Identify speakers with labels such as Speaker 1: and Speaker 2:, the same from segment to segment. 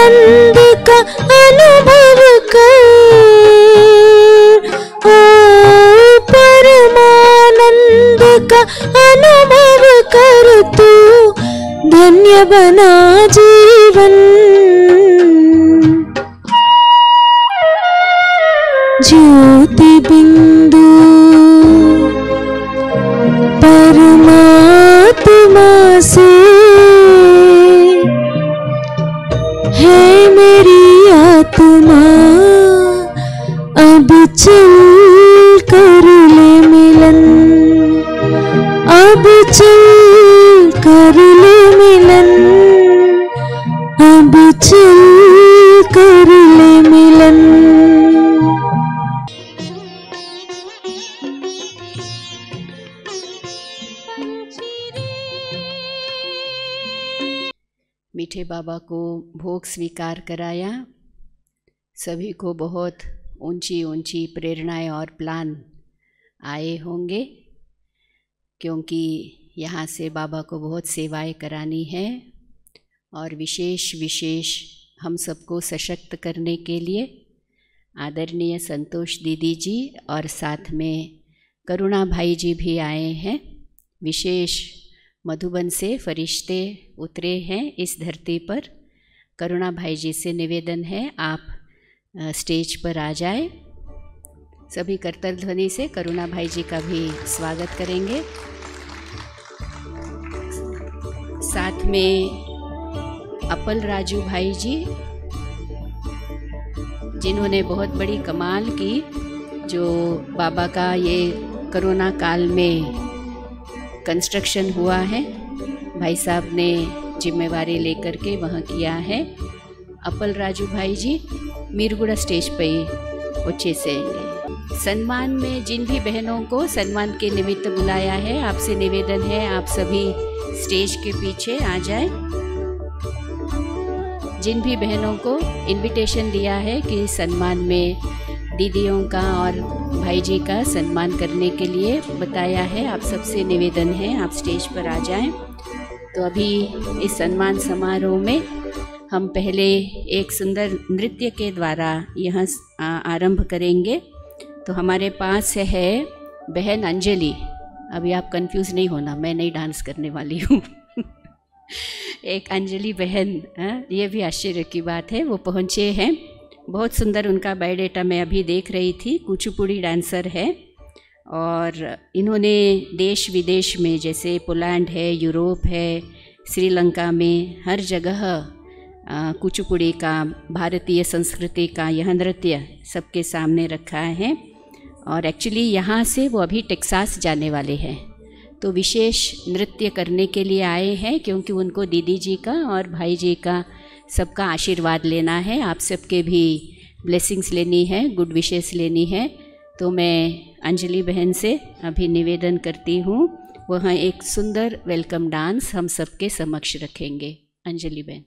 Speaker 1: परमानंद का अनुभव कर, ओ परमानंद का अनुभव कर, तू धन्य बना जीवन। ज्योति बिंदु परमात्मा से है मेरी आत्मा, अब चल कर ले मिलन, अब चल कर ले मिलन, अब चल कर ले मिलन।
Speaker 2: मीठे बाबा को भोग स्वीकार कराया। सभी को बहुत ऊंची ऊंची प्रेरणाएं और प्लान आए होंगे, क्योंकि यहाँ से बाबा को बहुत सेवाएं करानी है और विशेष हम सबको सशक्त करने के लिए आदरणीय संतोष दीदी जी और साथ में करुणा भाई जी भी आए हैं। विशेष मधुबन से फरिश्ते उतरे हैं इस धरती पर। करुणा भाई जी से निवेदन है आप स्टेज पर आ जाए। सभी करतल ध्वनि से करुणा भाई जी का भी स्वागत करेंगे। साथ में अपल राजू भाई जी, जिन्होंने बहुत बड़ी कमाल की, जो बाबा का ये कोरोना काल में कंस्ट्रक्शन हुआ है, भाई साहब ने जिम्मेवारी लेकर के वहाँ किया है। अपल राजू भाई जी मीरगुड़ा स्टेज पे ऊँचे से सम्मान में जिन भी बहनों को सम्मान के निमित्त बुलाया है, आपसे निवेदन है आप सभी स्टेज के पीछे आ जाएं। जिन भी बहनों को इनविटेशन दिया है कि सम्मान में दीदियों का और भाई जी का सम्मान करने के लिए बताया है, आप सबसे निवेदन है आप स्टेज पर आ जाएं। तो अभी इस सम्मान समारोह में हम पहले एक सुंदर नृत्य के द्वारा यह आरंभ करेंगे। तो हमारे पास है बहन अंजलि। अभी आप कंफ्यूज नहीं होना, मैं नहीं डांस करने वाली हूँ। एक अंजलि बहन, ये भी आश्चर्य की बात है, वो पहुँचे हैं। बहुत सुंदर उनका बायोडेटा मैं अभी देख रही थी। कुचिपुड़ी डांसर है और इन्होंने देश विदेश में, जैसे पोलैंड है, यूरोप है, श्रीलंका में, हर जगह कुचिपुड़ी का, भारतीय संस्कृति का यह नृत्य सबके सामने रखा है। और एक्चुअली यहाँ से वो अभी टेक्सास जाने वाले हैं, तो विशेष नृत्य करने के लिए आए हैं, क्योंकि उनको दीदी जी का और भाई जी का सबका आशीर्वाद लेना है, आप सबके भी ब्लेसिंग्स लेनी है, गुड विशेस लेनी है। तो मैं अंजलि बहन से अभी निवेदन करती हूँ, वह एक सुंदर वेलकम डांस हम सबके समक्ष रखेंगे। अंजलि बहन।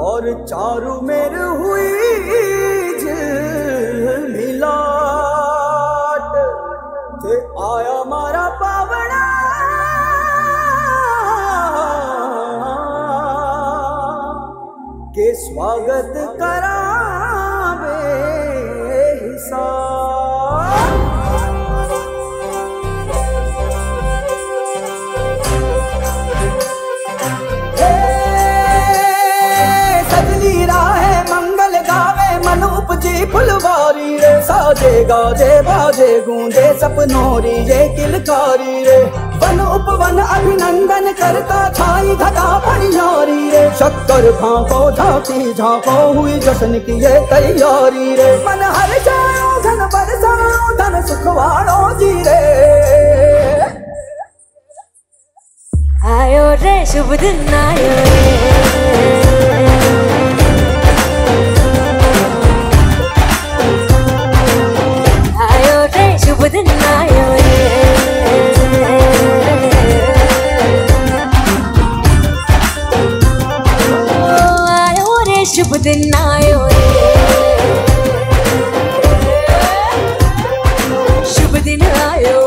Speaker 3: और चारू मेर हुई मिलाट, ते आया मारा पावड़ा के स्वागत करावे हिसाब। मन उपजी फुलवारी रे, साजे गाजे बाजे गूंजे सपनोरी ये किलकारी रे। वन उपवन अभिनंदन करता छाई घटा परियारी रे। शक्कर भांको झांकी झांको हुई जश्न की ये तैयारी रे। मन हर जाओ धन बरसाओ धन सुखवाड़ो जी रे।
Speaker 1: आयो रे शुभ दिन आयो रे, शुभ दिन आयो रे, आयो रे शुभ दिन आयो रे, शुभ दिन आयो।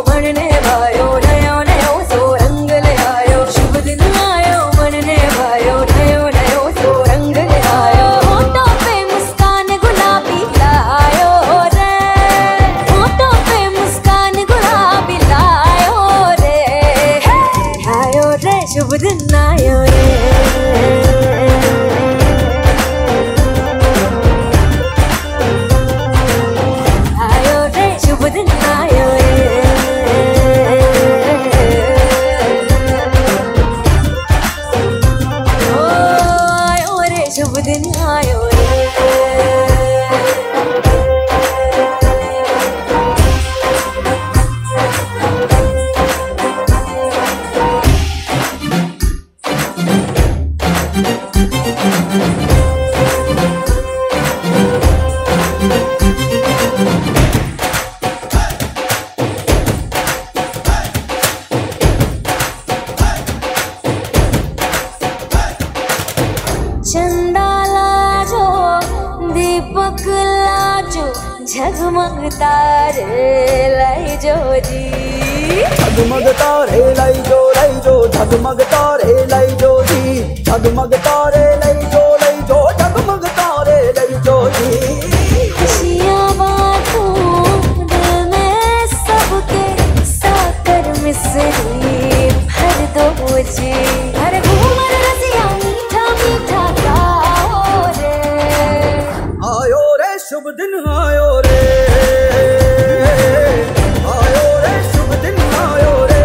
Speaker 1: चंदा लाजो दीपक लाजो झगमग तारे लाई जो जी।
Speaker 3: झगमग तारे लाई जो झगमग तारे लाई जो जी। झगमग तारे लाई जो झगमग तारे लाई जो जी।
Speaker 1: खुशियाँ बांटूं दिल में सबके साकर मिसरी भर दो जी। अरे घूमर रसिया मीठा मीठा गाओ रे।
Speaker 3: आयो रे शुभ दिन आयो रे। आयो रे शुभ दिन आयो रे।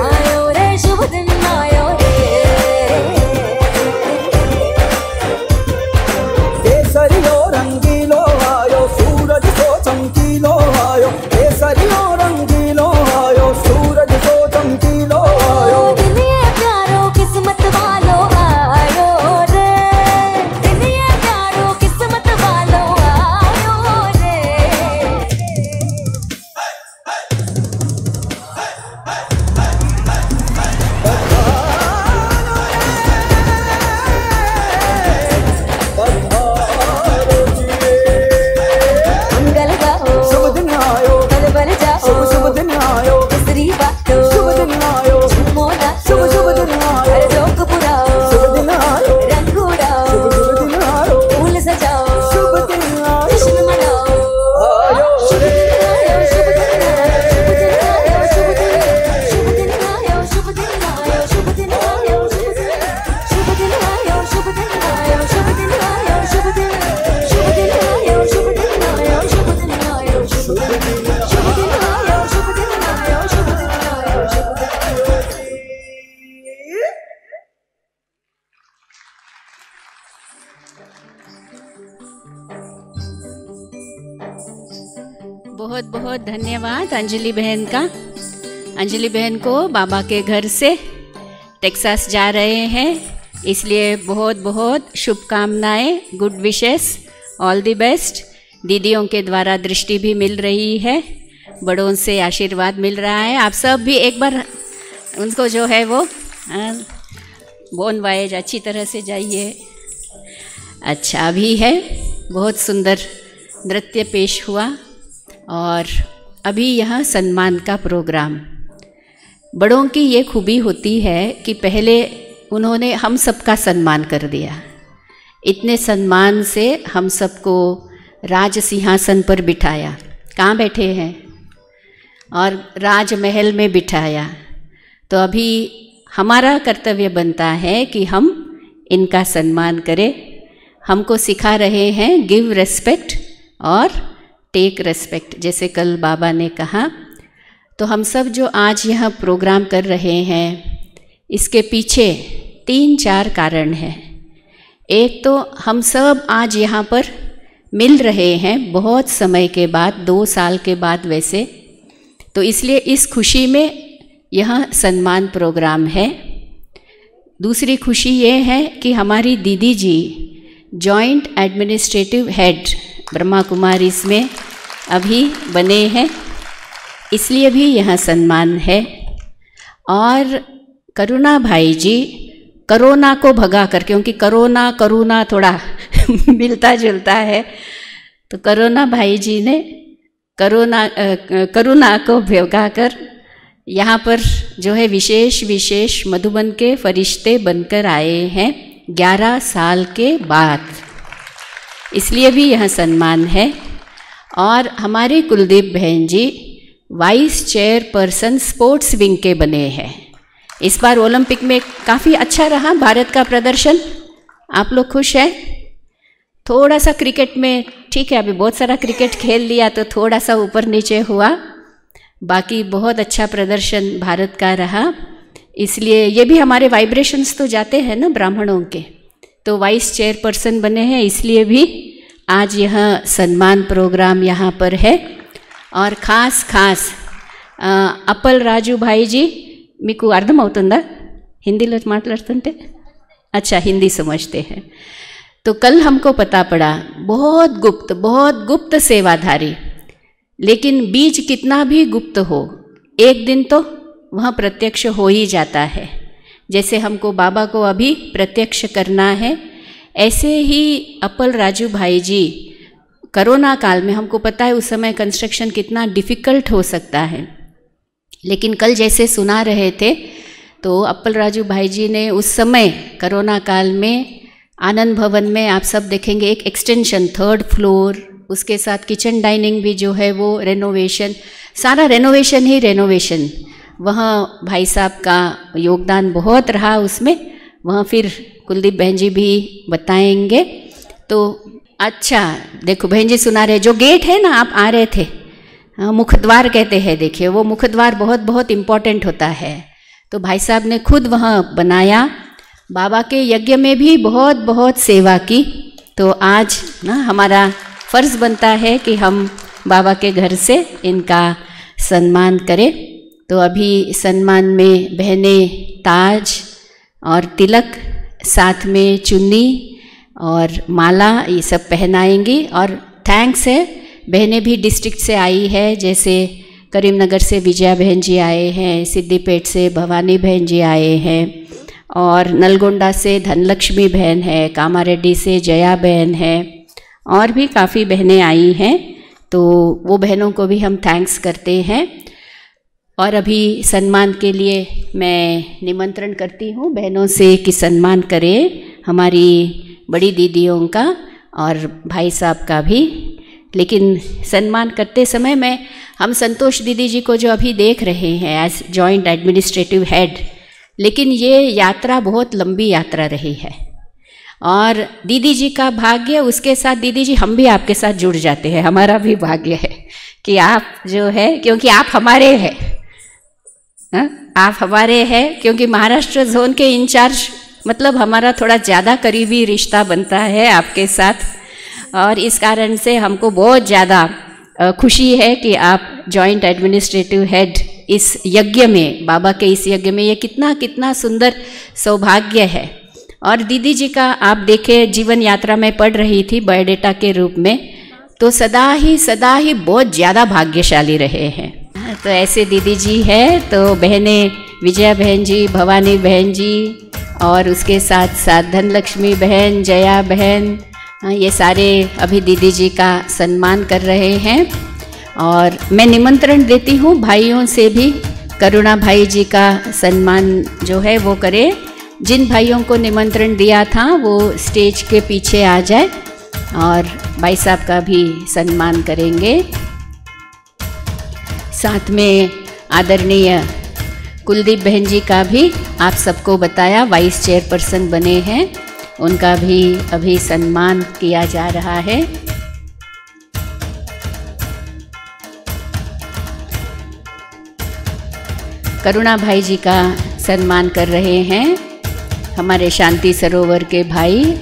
Speaker 1: आयो रे शुभ दिन आयो रे।
Speaker 3: केसरियो रंगीलो आयो सूरज को चमकीलो आयो। केसरियो रंगीलो आयो सूरज को चमकीलो आयो।
Speaker 1: दुनिया प्यारो किस्मत वालो आयो रे। दुनिया प्यारो किस्मत वालो आयो रे। मंगल गाओ
Speaker 3: शुभ दिन आयो।
Speaker 1: बल बल जाओ
Speaker 3: शुभ दिन आयो।
Speaker 1: दूसरी बातों
Speaker 3: शुभ दिन आयो।
Speaker 1: झूमो नाचो
Speaker 3: शुभ दिन आयो।
Speaker 1: हर जोक पुराओ
Speaker 3: शुभ दिन आयो।
Speaker 1: रंग उड़ाओ
Speaker 3: शुभ दिन आयो।
Speaker 1: फूल सजाओ
Speaker 3: शुभ दिन आयो।
Speaker 1: जश्न मनाओ।
Speaker 3: आयो रे।
Speaker 1: शुभ दिन आयो शुभ दिन आयो शुभ दिन आयो शुभ दिन आयो शुभ दिन आयो शुभ दिन आयो शुभ दिन आयो शुभ दिन आयो शुभ दिन आयो शुभ दिन आयो शुभ दिन आयो शुभ दिन आयो शुभ दिन आयो शुभ दिन आयो शुभ दिन आयो शुभ दिन आयो।
Speaker 2: बहुत बहुत धन्यवाद अंजलि बहन का। अंजलि बहन को बाबा के घर से टेक्सास जा रहे हैं, इसलिए बहुत बहुत शुभकामनाएं, good wishes, all the best. दीदियों के द्वारा दृष्टि भी मिल रही है, बड़ों से आशीर्वाद मिल रहा है। आप सब भी एक बार उनको जो है वो बोन वाइज अच्छी तरह से जाइए। अच्छा भी है, बहुत सुंदर नृत्य पेश हुआ। और अभी यह सम्मान का प्रोग्राम। बड़ों की ये खूबी होती है कि पहले उन्होंने हम सबका सम्मान कर दिया। इतने सम्मान से हम सबको राज सिंहासन पर बिठाया, कहाँ बैठे हैं, और राजमहल में बिठाया। तो अभी हमारा कर्तव्य बनता है कि हम इनका सम्मान करें। हमको सिखा रहे हैं गिव रेस्पेक्ट और टेक रेस्पेक्ट, जैसे कल बाबा ने कहा। तो हम सब जो आज यह प्रोग्राम कर रहे हैं, इसके पीछे 3-4 कारण हैं। एक तो हम सब आज यहाँ पर मिल रहे हैं बहुत समय के बाद, 2 साल के बाद वैसे, तो इसलिए इस खुशी में यह सम्मान प्रोग्राम है। दूसरी खुशी ये है कि हमारी दीदी जी joint administrative head Brahma Kumaris में अभी बने हैं, इसलिए भी यह सम्मान है। और करुणा भाई जी कोरोना को भगा कर, क्योंकि करुणा थोड़ा मिलता जुलता है, तो करुणा भाई जी ने करुणा को भगा कर यहाँ पर जो है विशेष मधुबन के फरिश्ते बनकर आए हैं 11 साल के बाद, इसलिए भी यह सम्मान है। और हमारे कुलदीप बहन जी वाइस चेयरपर्सन स्पोर्ट्स विंग के बने हैं। इस बार ओलंपिक में काफ़ी अच्छा रहा भारत का प्रदर्शन, आप लोग खुश हैं? थोड़ा सा क्रिकेट में ठीक है, अभी बहुत सारा क्रिकेट खेल लिया तो थोड़ा सा ऊपर नीचे हुआ, बाकी बहुत अच्छा प्रदर्शन भारत का रहा। इसलिए ये भी हमारे वाइब्रेशंस तो जाते हैं ना ब्राह्मणों के, तो वाइस चेयरपर्सन बने हैं, इसलिए भी आज यह सम्मान प्रोग्राम यहाँ पर है। और खास अप्पल राजू भाई जी, మీకు అర్థమవుతుందా हिंदीలో మాట్లాడుతుంటే? अच्छा, हिंदी समझते हैं। तो कल हमको पता पड़ा बहुत गुप्त सेवाधारी, लेकिन बीज कितना भी गुप्त हो एक दिन तो वह प्रत्यक्ष हो ही जाता है। जैसे हमको बाबा को अभी प्रत्यक्ष करना है, ऐसे ही अप्पल राजू भाई जी कोरोना काल में, हमको पता है उस समय कंस्ट्रक्शन कितना डिफ़िकल्ट हो सकता है, लेकिन कल जैसे सुना रहे थे तो अप्पल राजू भाई जी ने उस समय कोरोना काल में आनंद भवन में आप सब देखेंगे एक एक्सटेंशन 3rd फ्लोर, उसके साथ किचन डाइनिंग भी जो है वो रेनोवेशन, सारा रेनोवेशन ही रेनोवेशन, वहाँ भाई साहब का योगदान बहुत रहा उसमें। वहाँ फिर कुलदीप बहन जी भी बताएंगे। तो अच्छा देखो बहन जी सुना रहे, जो गेट है ना आप आ रहे थे, मुखद्वार कहते हैं, देखिए वो मुखद्वार बहुत बहुत इम्पॉर्टेंट होता है। तो भाई साहब ने खुद वहाँ बनाया, बाबा के यज्ञ में भी बहुत बहुत सेवा की। तो आज ना हमारा फ़र्ज़ बनता है कि हम बाबा के घर से इनका सम्मान करें। तो अभी सम्मान में बहनें ताज और तिलक, साथ में चुन्नी और माला, ये सब पहनाएंगी। और थैंक्स है, बहनें भी डिस्ट्रिक्ट से आई है, जैसे करीमनगर से विजया बहन जी आए हैं, सिद्दीपेट से भवानी बहन जी आए हैं, और नलगोंडा से धनलक्ष्मी बहन है, कामारेड्डी से जया बहन है, और भी काफ़ी बहनें आई हैं। तो वो बहनों को भी हम थैंक्स करते हैं। और अभी सम्मान के लिए मैं निमंत्रण करती हूँ बहनों से कि सम्मान करें हमारी बड़ी दीदियों का और भाई साहब का भी। लेकिन सम्मान करते समय हम संतोष दीदी जी को जो अभी देख रहे हैं एज जॉइंट एडमिनिस्ट्रेटिव हेड, लेकिन ये यात्रा बहुत लंबी यात्रा रही है, और दीदी जी का भाग्य, उसके साथ दीदी जी हम भी आपके साथ जुड़ जाते हैं, हमारा भी भाग्य है कि आप जो है, क्योंकि आप हमारे हैं, आप हमारे हैं, क्योंकि महाराष्ट्र जोन के इंचार्ज मतलब हमारा थोड़ा ज़्यादा करीबी रिश्ता बनता है आपके साथ, और इस कारण से हमको बहुत ज़्यादा खुशी है कि आप जॉइंट एडमिनिस्ट्रेटिव हेड इस यज्ञ में, बाबा के इस यज्ञ में, ये कितना कितना सुंदर सौभाग्य है। और दीदी जी का आप देखें जीवन यात्रा में पढ़ रही थी बायोडेटा के रूप में, तो सदा ही बहुत ज़्यादा भाग्यशाली रहे हैं। तो ऐसे दीदी जी है। तो बहनें विजया बहन जी, भवानी बहन जी, और उसके साथ साथ धनलक्ष्मी बहन, जया बहन, ये सारे अभी दीदी जी का सम्मान कर रहे हैं। और मैं निमंत्रण देती हूँ भाइयों से भी, करुणा भाई जी का सम्मान जो है वो करें। जिन भाइयों को निमंत्रण दिया था वो स्टेज के पीछे आ जाए और भाई साहब का भी सम्मान करेंगे। साथ में आदरणीय कुलदीप बहन जी का भी आप सबको बताया, वाइस चेयरपर्सन बने हैं, उनका भी अभी सम्मान किया जा रहा है। करुणा भाई जी का सम्मान कर रहे हैं हमारे शांति सरोवर के भाई।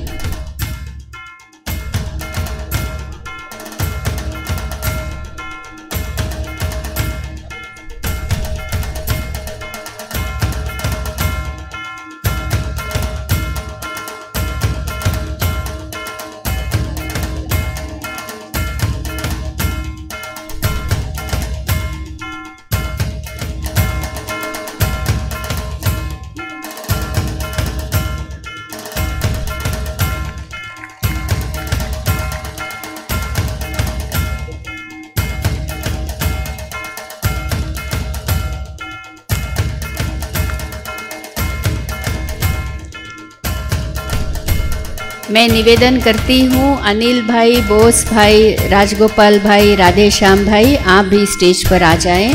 Speaker 2: मैं निवेदन करती हूँ अनिल भाई, बोस भाई, राजगोपाल भाई, राधेश्याम भाई, आप भी स्टेज पर आ जाएं।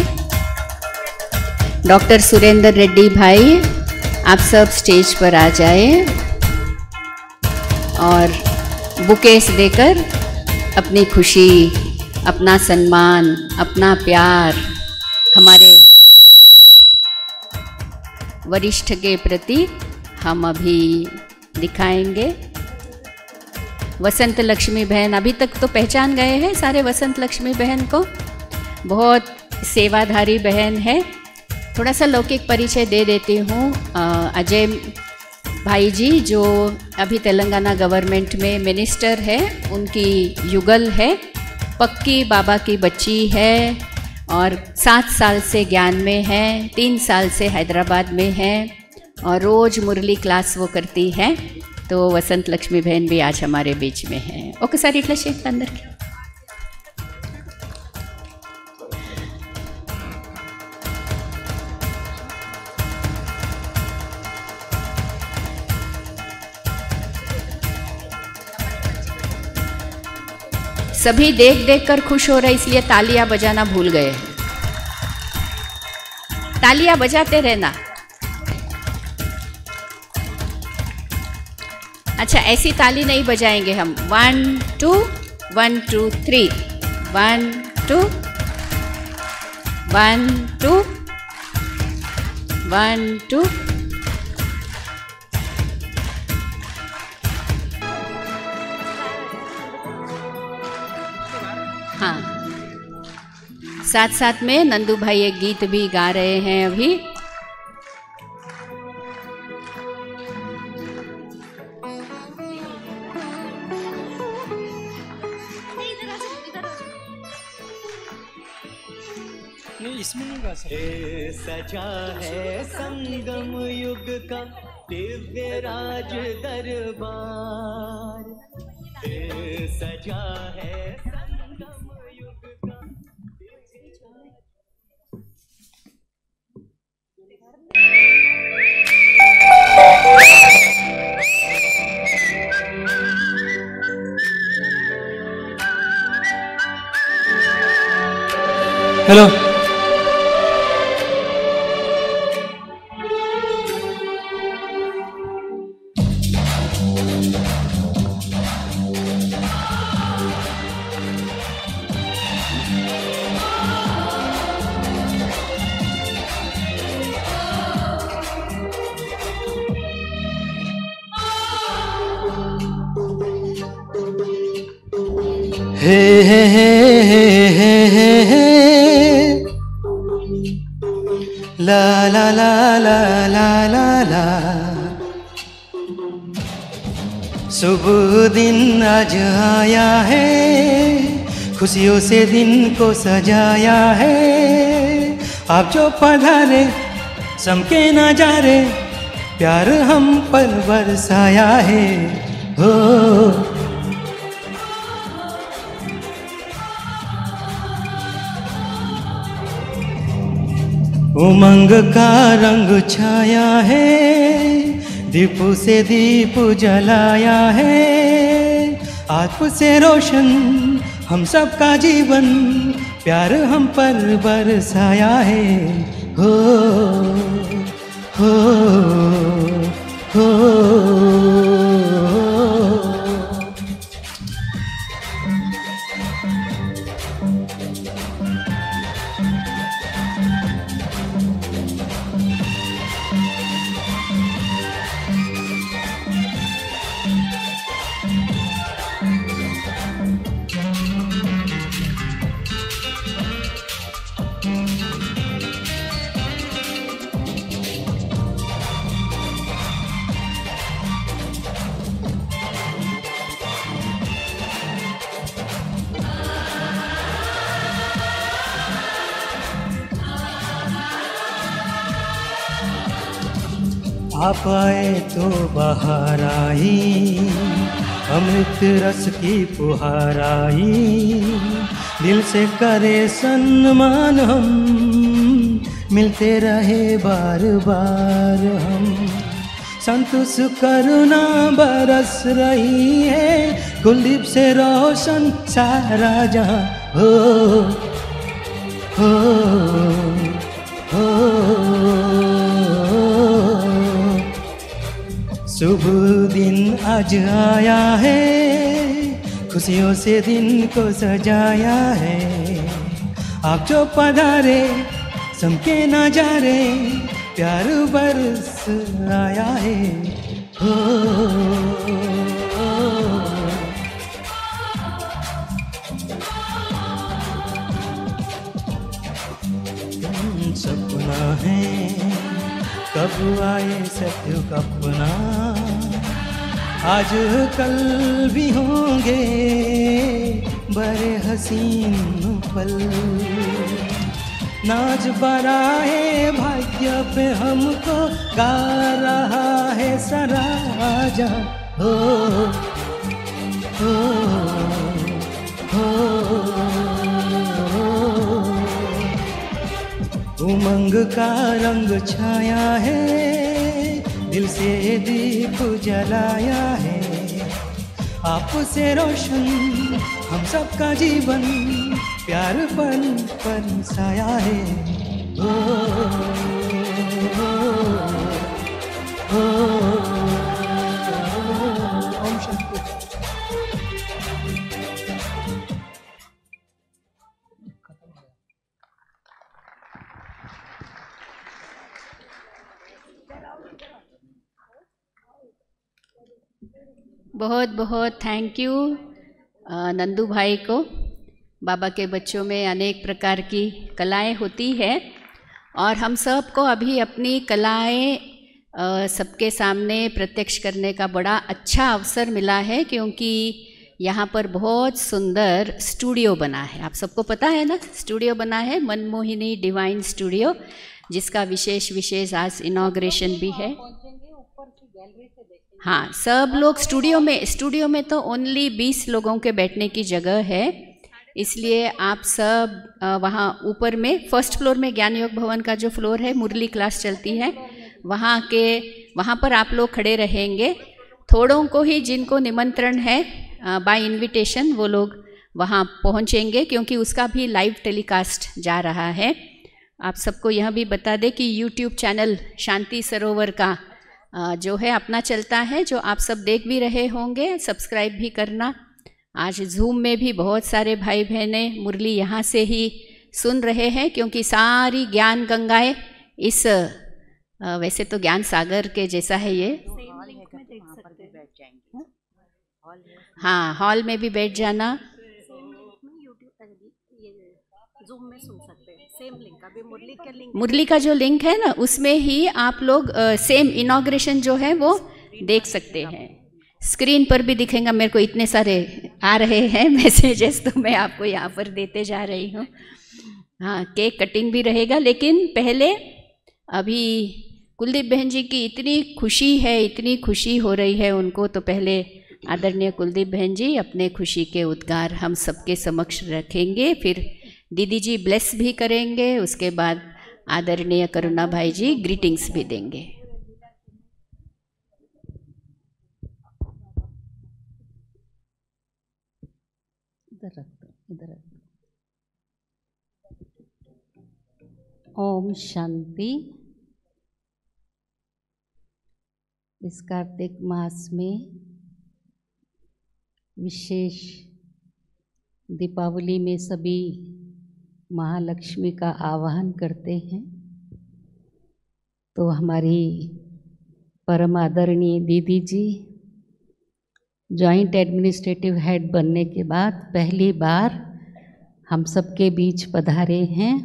Speaker 2: डॉक्टर सुरेंद्र रेड्डी भाई, आप सब स्टेज पर आ जाएं और बुकेस देकर अपनी खुशी, अपना सम्मान, अपना प्यार हमारे वरिष्ठ के प्रति हम अभी दिखाएंगे। वसंत लक्ष्मी बहन, अभी तक तो पहचान गए हैं सारे वसंत लक्ष्मी बहन को, बहुत सेवाधारी बहन है। थोड़ा सा लौकिक परिचय दे देती हूँ। अजय भाई जी जो अभी तेलंगाना गवर्नमेंट में मिनिस्टर है, उनकी युगल है, पक्की बाबा की बच्ची है और 7 साल से ज्ञान में है, 3 साल से हैदराबाद में है और रोज़ मुरली क्लास वो करती है। तो वसंत लक्ष्मी बहन भी आज हमारे बीच में है। ఒకసారి ఇట్లా షేక్ అందరికి सभी देख देख कर खुश हो रहे, इसलिए तालियां बजाना भूल गए। तालियां बजाते रहना। अच्छा, ऐसी ताली नहीं बजाएंगे हम। 1 2 1 2 3 1 2 1 2 1 2। हाँ, साथ साथ में नंदू भाई एक गीत भी गा रहे हैं अभी।
Speaker 4: इसमें नहीं गा सकते। सजा है संगम युग का दिव्य राज दरबार, सजा है संगम युग का।
Speaker 5: हेलो, हे हे हे हे हे हे ला ला ला ला ला ला ला। शुभ दिन आज आया है, खुशियों से दिन को सजाया है। आप जो पधारे समके नजारे, प्यार हम पर बरसाया है। हो उमंग का रंग छाया है, दीप से दीप जलाया है। आत्म से रोशन हम सबका जीवन, प्यार हम पर बरसाया है। हो हो हो आप आए तो बाहर आई, अमृत रस की फुहार आई। दिल से करे सम्मान हम, मिलते रहे बार बार हम। संतोष करुणा बरस रही है, कुलदीप से रोशन सारा जहां। हो हो हो शुभ दिन आज आया है, खुशियों से दिन को सजाया है। आप जो पधारे समके नजारे, प्यार बरस आया है। हो सपना है कब आए सत्य कपना, आज कल भी होंगे बड़े हसीन पल। नाच बराए भाग्य पे हमको गा रहा है सारा जहां। हो हो हो उमंग का रंग छाया है, दिल से दीप जलाया है, आपसे रोशन हम सबका जीवन, प्यार पल पर साया है। ओ, ओ, ओम शांति।
Speaker 2: बहुत बहुत थैंक यू नंदू भाई को। बाबा के बच्चों में अनेक प्रकार की कलाएं होती है और हम सब को अभी अपनी कलाएं सबके सामने प्रत्यक्ष करने का बड़ा अच्छा अवसर मिला है, क्योंकि यहाँ पर बहुत सुंदर स्टूडियो बना है। आप सबको पता है ना, स्टूडियो बना है मनमोहिनी डिवाइन स्टूडियो, जिसका विशेष आज इनॉग्रेशन भी है। हाँ, सब लोग स्टूडियो में तो ओनली 20 लोगों के बैठने की जगह है, इसलिए आप सब वहाँ ऊपर में फर्स्ट फ्लोर में ज्ञान योग भवन का जो फ्लोर है, मुरली क्लास चलती है, वहाँ पर आप लोग खड़े रहेंगे। थोड़ों को ही जिनको निमंत्रण है बाय इनविटेशन, वो लोग वहाँ पहुँचेंगे, क्योंकि उसका भी लाइव टेलीकास्ट जा रहा है। आप सबको यह भी बता दें कि यूट्यूब चैनल शांति सरोवर का जो है अपना चलता है, जो आप सब देख भी रहे होंगे, सब्सक्राइब भी करना। आज जूम में भी बहुत सारे भाई बहनें मुरली यहाँ से ही सुन रहे हैं, क्योंकि सारी ज्ञान गंगाएं इस वैसे तो ज्ञान सागर के जैसा है ये। हाँ, हॉल में भी बैठ जाना,
Speaker 6: जूम में सुन सकते हैं। सेम लिंक, अभी
Speaker 2: मुरली का जो लिंक है ना, उसमें ही आप लोग सेम इनॉग्रेशन जो है वो देख सकते हैं। स्क्रीन पर भी दिखेगा, मेरे को इतने सारे आ रहे हैं मैसेजेस, तो मैं आपको यहाँ पर देते जा रही हूँ। हाँ, केक कटिंग भी रहेगा, लेकिन पहले अभी कुलदीप बहन जी की इतनी खुशी हो रही है उनको, तो पहले आदरणीय कुलदीप बहन जी अपने खुशी के उद्गार हम सबके समक्ष रखेंगे, फिर दीदी जी ब्लेस भी करेंगे, उसके बाद आदरणीय करुणा भाई जी ग्रीटिंग्स भी देंगे।
Speaker 7: इधर ओम शांति। इस कार्तिक मास में विशेष दीपावली में सभी महालक्ष्मी का आवाहन करते हैं, तो हमारी परम आदरणीय दीदी जी जॉइंट एडमिनिस्ट्रेटिव हेड बनने के बाद पहली बार हम सबके बीच पधारे हैं,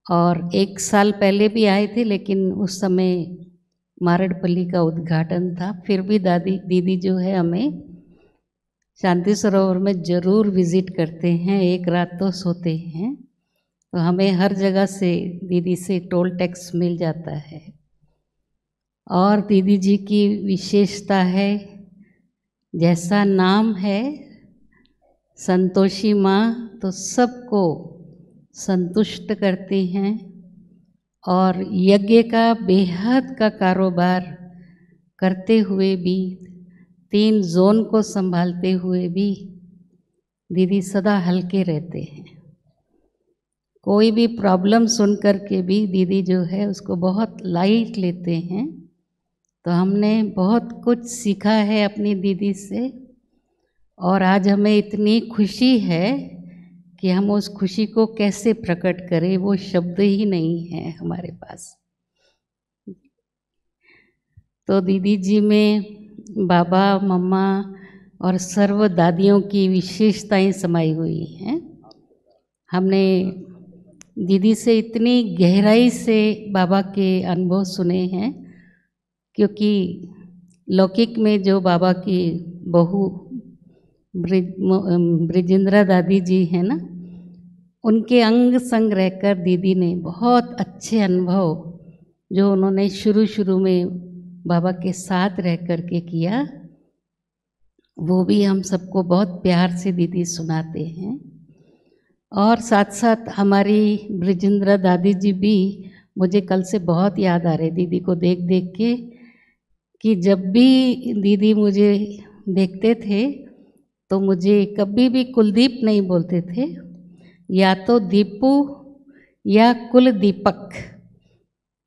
Speaker 7: और 1 साल पहले भी आए थे, लेकिन उस समय मारड़पल्ली का उद्घाटन था। फिर भी दीदी जो है हमें शांति सरोवर में ज़रूर विज़िट करते हैं, 1 रात तो सोते हैं, तो हमें हर जगह से दीदी से टोल टैक्स मिल जाता है। और दीदी जी की विशेषता है, जैसा नाम है संतोषी माँ, तो सबको संतुष्ट करती हैं, और यज्ञ का बेहद का कारोबार करते हुए भी, 3 जोन को संभालते हुए भी दीदी सदा हल्के रहते हैं। कोई भी प्रॉब्लम सुन कर के भी दीदी जो है उसको बहुत लाइट लेते हैं। तो हमने बहुत कुछ सीखा है अपनी दीदी से, और आज हमें इतनी खुशी है कि हम उस खुशी को कैसे प्रकट करें, वो शब्द ही नहीं है हमारे पास। तो दीदी जी में बाबा, मम्मा और सर्व दादियों की विशेषताएं समाई हुई हैं। हमने दीदी से इतनी गहराई से बाबा के अनुभव सुने हैं, क्योंकि लौकिक में जो बाबा की बहू ब्रिजेंद्रा दादी जी हैं ना, उनके अंग संग रहकर दीदी ने बहुत अच्छे अनुभव जो उन्होंने शुरू में बाबा के साथ रह कर के किया, वो भी हम सबको बहुत प्यार से दीदी सुनाते हैं। और साथ साथ हमारी ब्रिजेंद्र दादी जी भी मुझे कल से बहुत याद आ रहे दीदी को देख देख के, कि जब भी दीदी मुझे देखते थे तो मुझे कभी भी कुलदीप नहीं बोलते थे, या तो दीपू या कुलदीपक,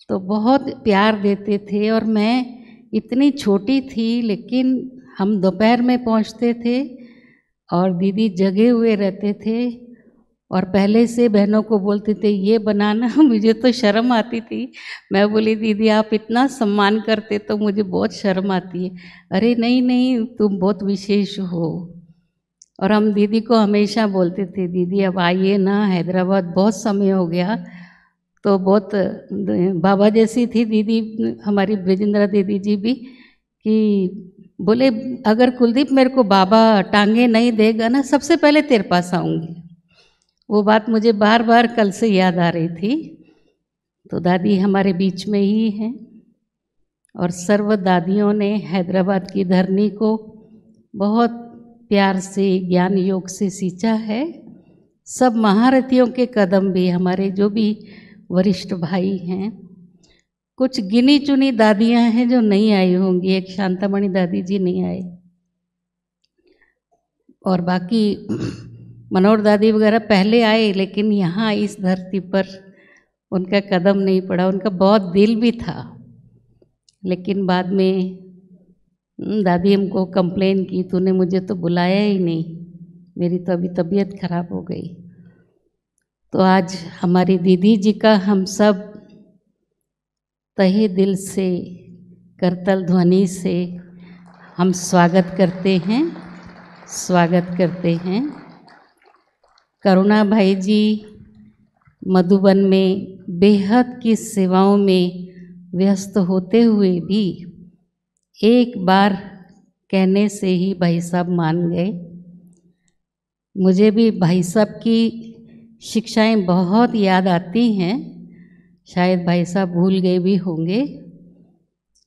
Speaker 7: तो बहुत प्यार देते थे। और मैं इतनी छोटी थी लेकिन हम दोपहर में पहुंचते थे और दीदी जगे हुए रहते थे और पहले से बहनों को बोलते थे ये बनाना। मुझे तो शर्म आती थी, मैं बोली दीदी आप इतना सम्मान करते तो मुझे बहुत शर्म आती है। अरे नहीं नहीं तुम बहुत विशेष हो। और हम दीदी को हमेशा बोलते थे दीदी अब आइए ना, हैदराबाद बहुत समय हो गया। तो बहुत बाबा जैसी थी दीदी हमारी ब्रिजेंद्र दीदी जी भी, कि बोले अगर कुलदीप मेरे को बाबा टांगे नहीं देगा ना, सबसे पहले तेरे पास आऊँगी। वो बात मुझे बार बार कल से याद आ रही थी। तो दादी हमारे बीच में ही हैं और सर्व दादियों ने हैदराबाद की धरनी को बहुत प्यार से ज्ञान योग से सींचा है। सब महारथियों के कदम भी, हमारे जो भी वरिष्ठ भाई हैं, कुछ गिनी चुनी दादियां हैं जो नहीं आई होंगी, एक शांतामणि दादी जी नहीं आए, और बाकी मनोहर दादी वगैरह पहले आए, लेकिन यहाँ इस धरती पर उनका कदम नहीं पड़ा। उनका बहुत दिल भी था, लेकिन बाद में दादी हमको कंप्लेन की तूने मुझे तो बुलाया ही नहीं, मेरी तो अभी तबीयत खराब हो गई। तो आज हमारी दीदी जी का हम सब तहे दिल से, करतल ध्वनि से हम स्वागत करते हैं, स्वागत करते हैं। करुणा भाई जी मधुबन में बेहद की सेवाओं में व्यस्त होते हुए भी एक बार कहने से ही भाई साहब मान गए। मुझे भी भाई साहब की शिक्षाएं बहुत याद आती हैं, शायद भाई साहब भूल गए भी होंगे।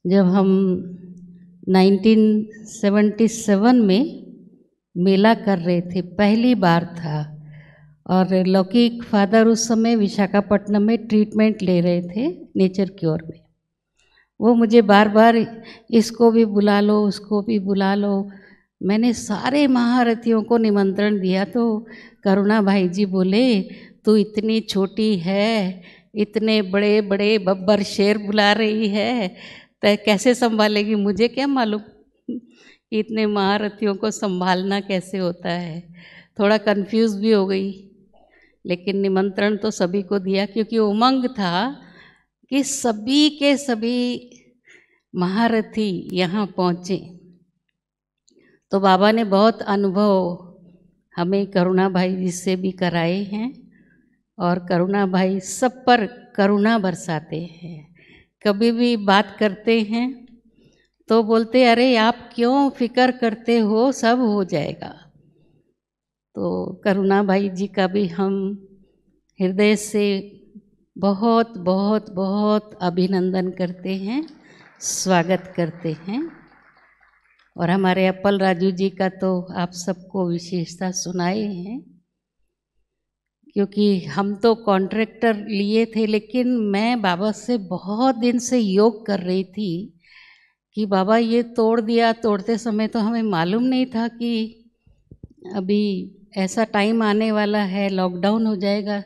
Speaker 7: जब हम 1977 में मेला कर रहे थे, पहली बार था, और लौकिक फादर उस समय विशाखापट्टनम में ट्रीटमेंट ले रहे थे नेचर क्योर में। वो मुझे बार बार इसको भी बुला लो, उसको भी बुला लो। मैंने सारे महारथियों को निमंत्रण दिया तो करुणा भाई जी बोले तू इतनी छोटी है, इतने बड़े बड़े बब्बर शेर बुला रही है, तो कैसे संभालेगी? मुझे क्या मालूम कि इतने महारथियों को संभालना कैसे होता है। थोड़ा कंफ्यूज भी हो गई, लेकिन निमंत्रण तो सभी को दिया, क्योंकि उमंग था कि सभी के सभी महारथी यहाँ पहुँचे। तो बाबा ने बहुत अनुभव हमें करुणा भाई जी से भी कराए हैं, और करुणा भाई सब पर करुणा बरसाते हैं। कभी भी बात करते हैं तो बोलते अरे आप क्यों फिक्र करते हो, सब हो जाएगा। तो करुणा भाई जी का भी हम हृदय से बहुत बहुत बहुत अभिनंदन करते हैं, स्वागत करते हैं। और हमारे अप्पल राजू जी का तो आप सबको विशेषता सुनाए हैं, क्योंकि हम तो कॉन्ट्रैक्टर लिए थे, लेकिन मैं बाबा से बहुत दिन से योग कर रही थी कि बाबा ये तोड़ दिया। तोड़ते समय तो हमें मालूम नहीं था कि अभी ऐसा टाइम आने वाला है, लॉकडाउन हो जाएगा,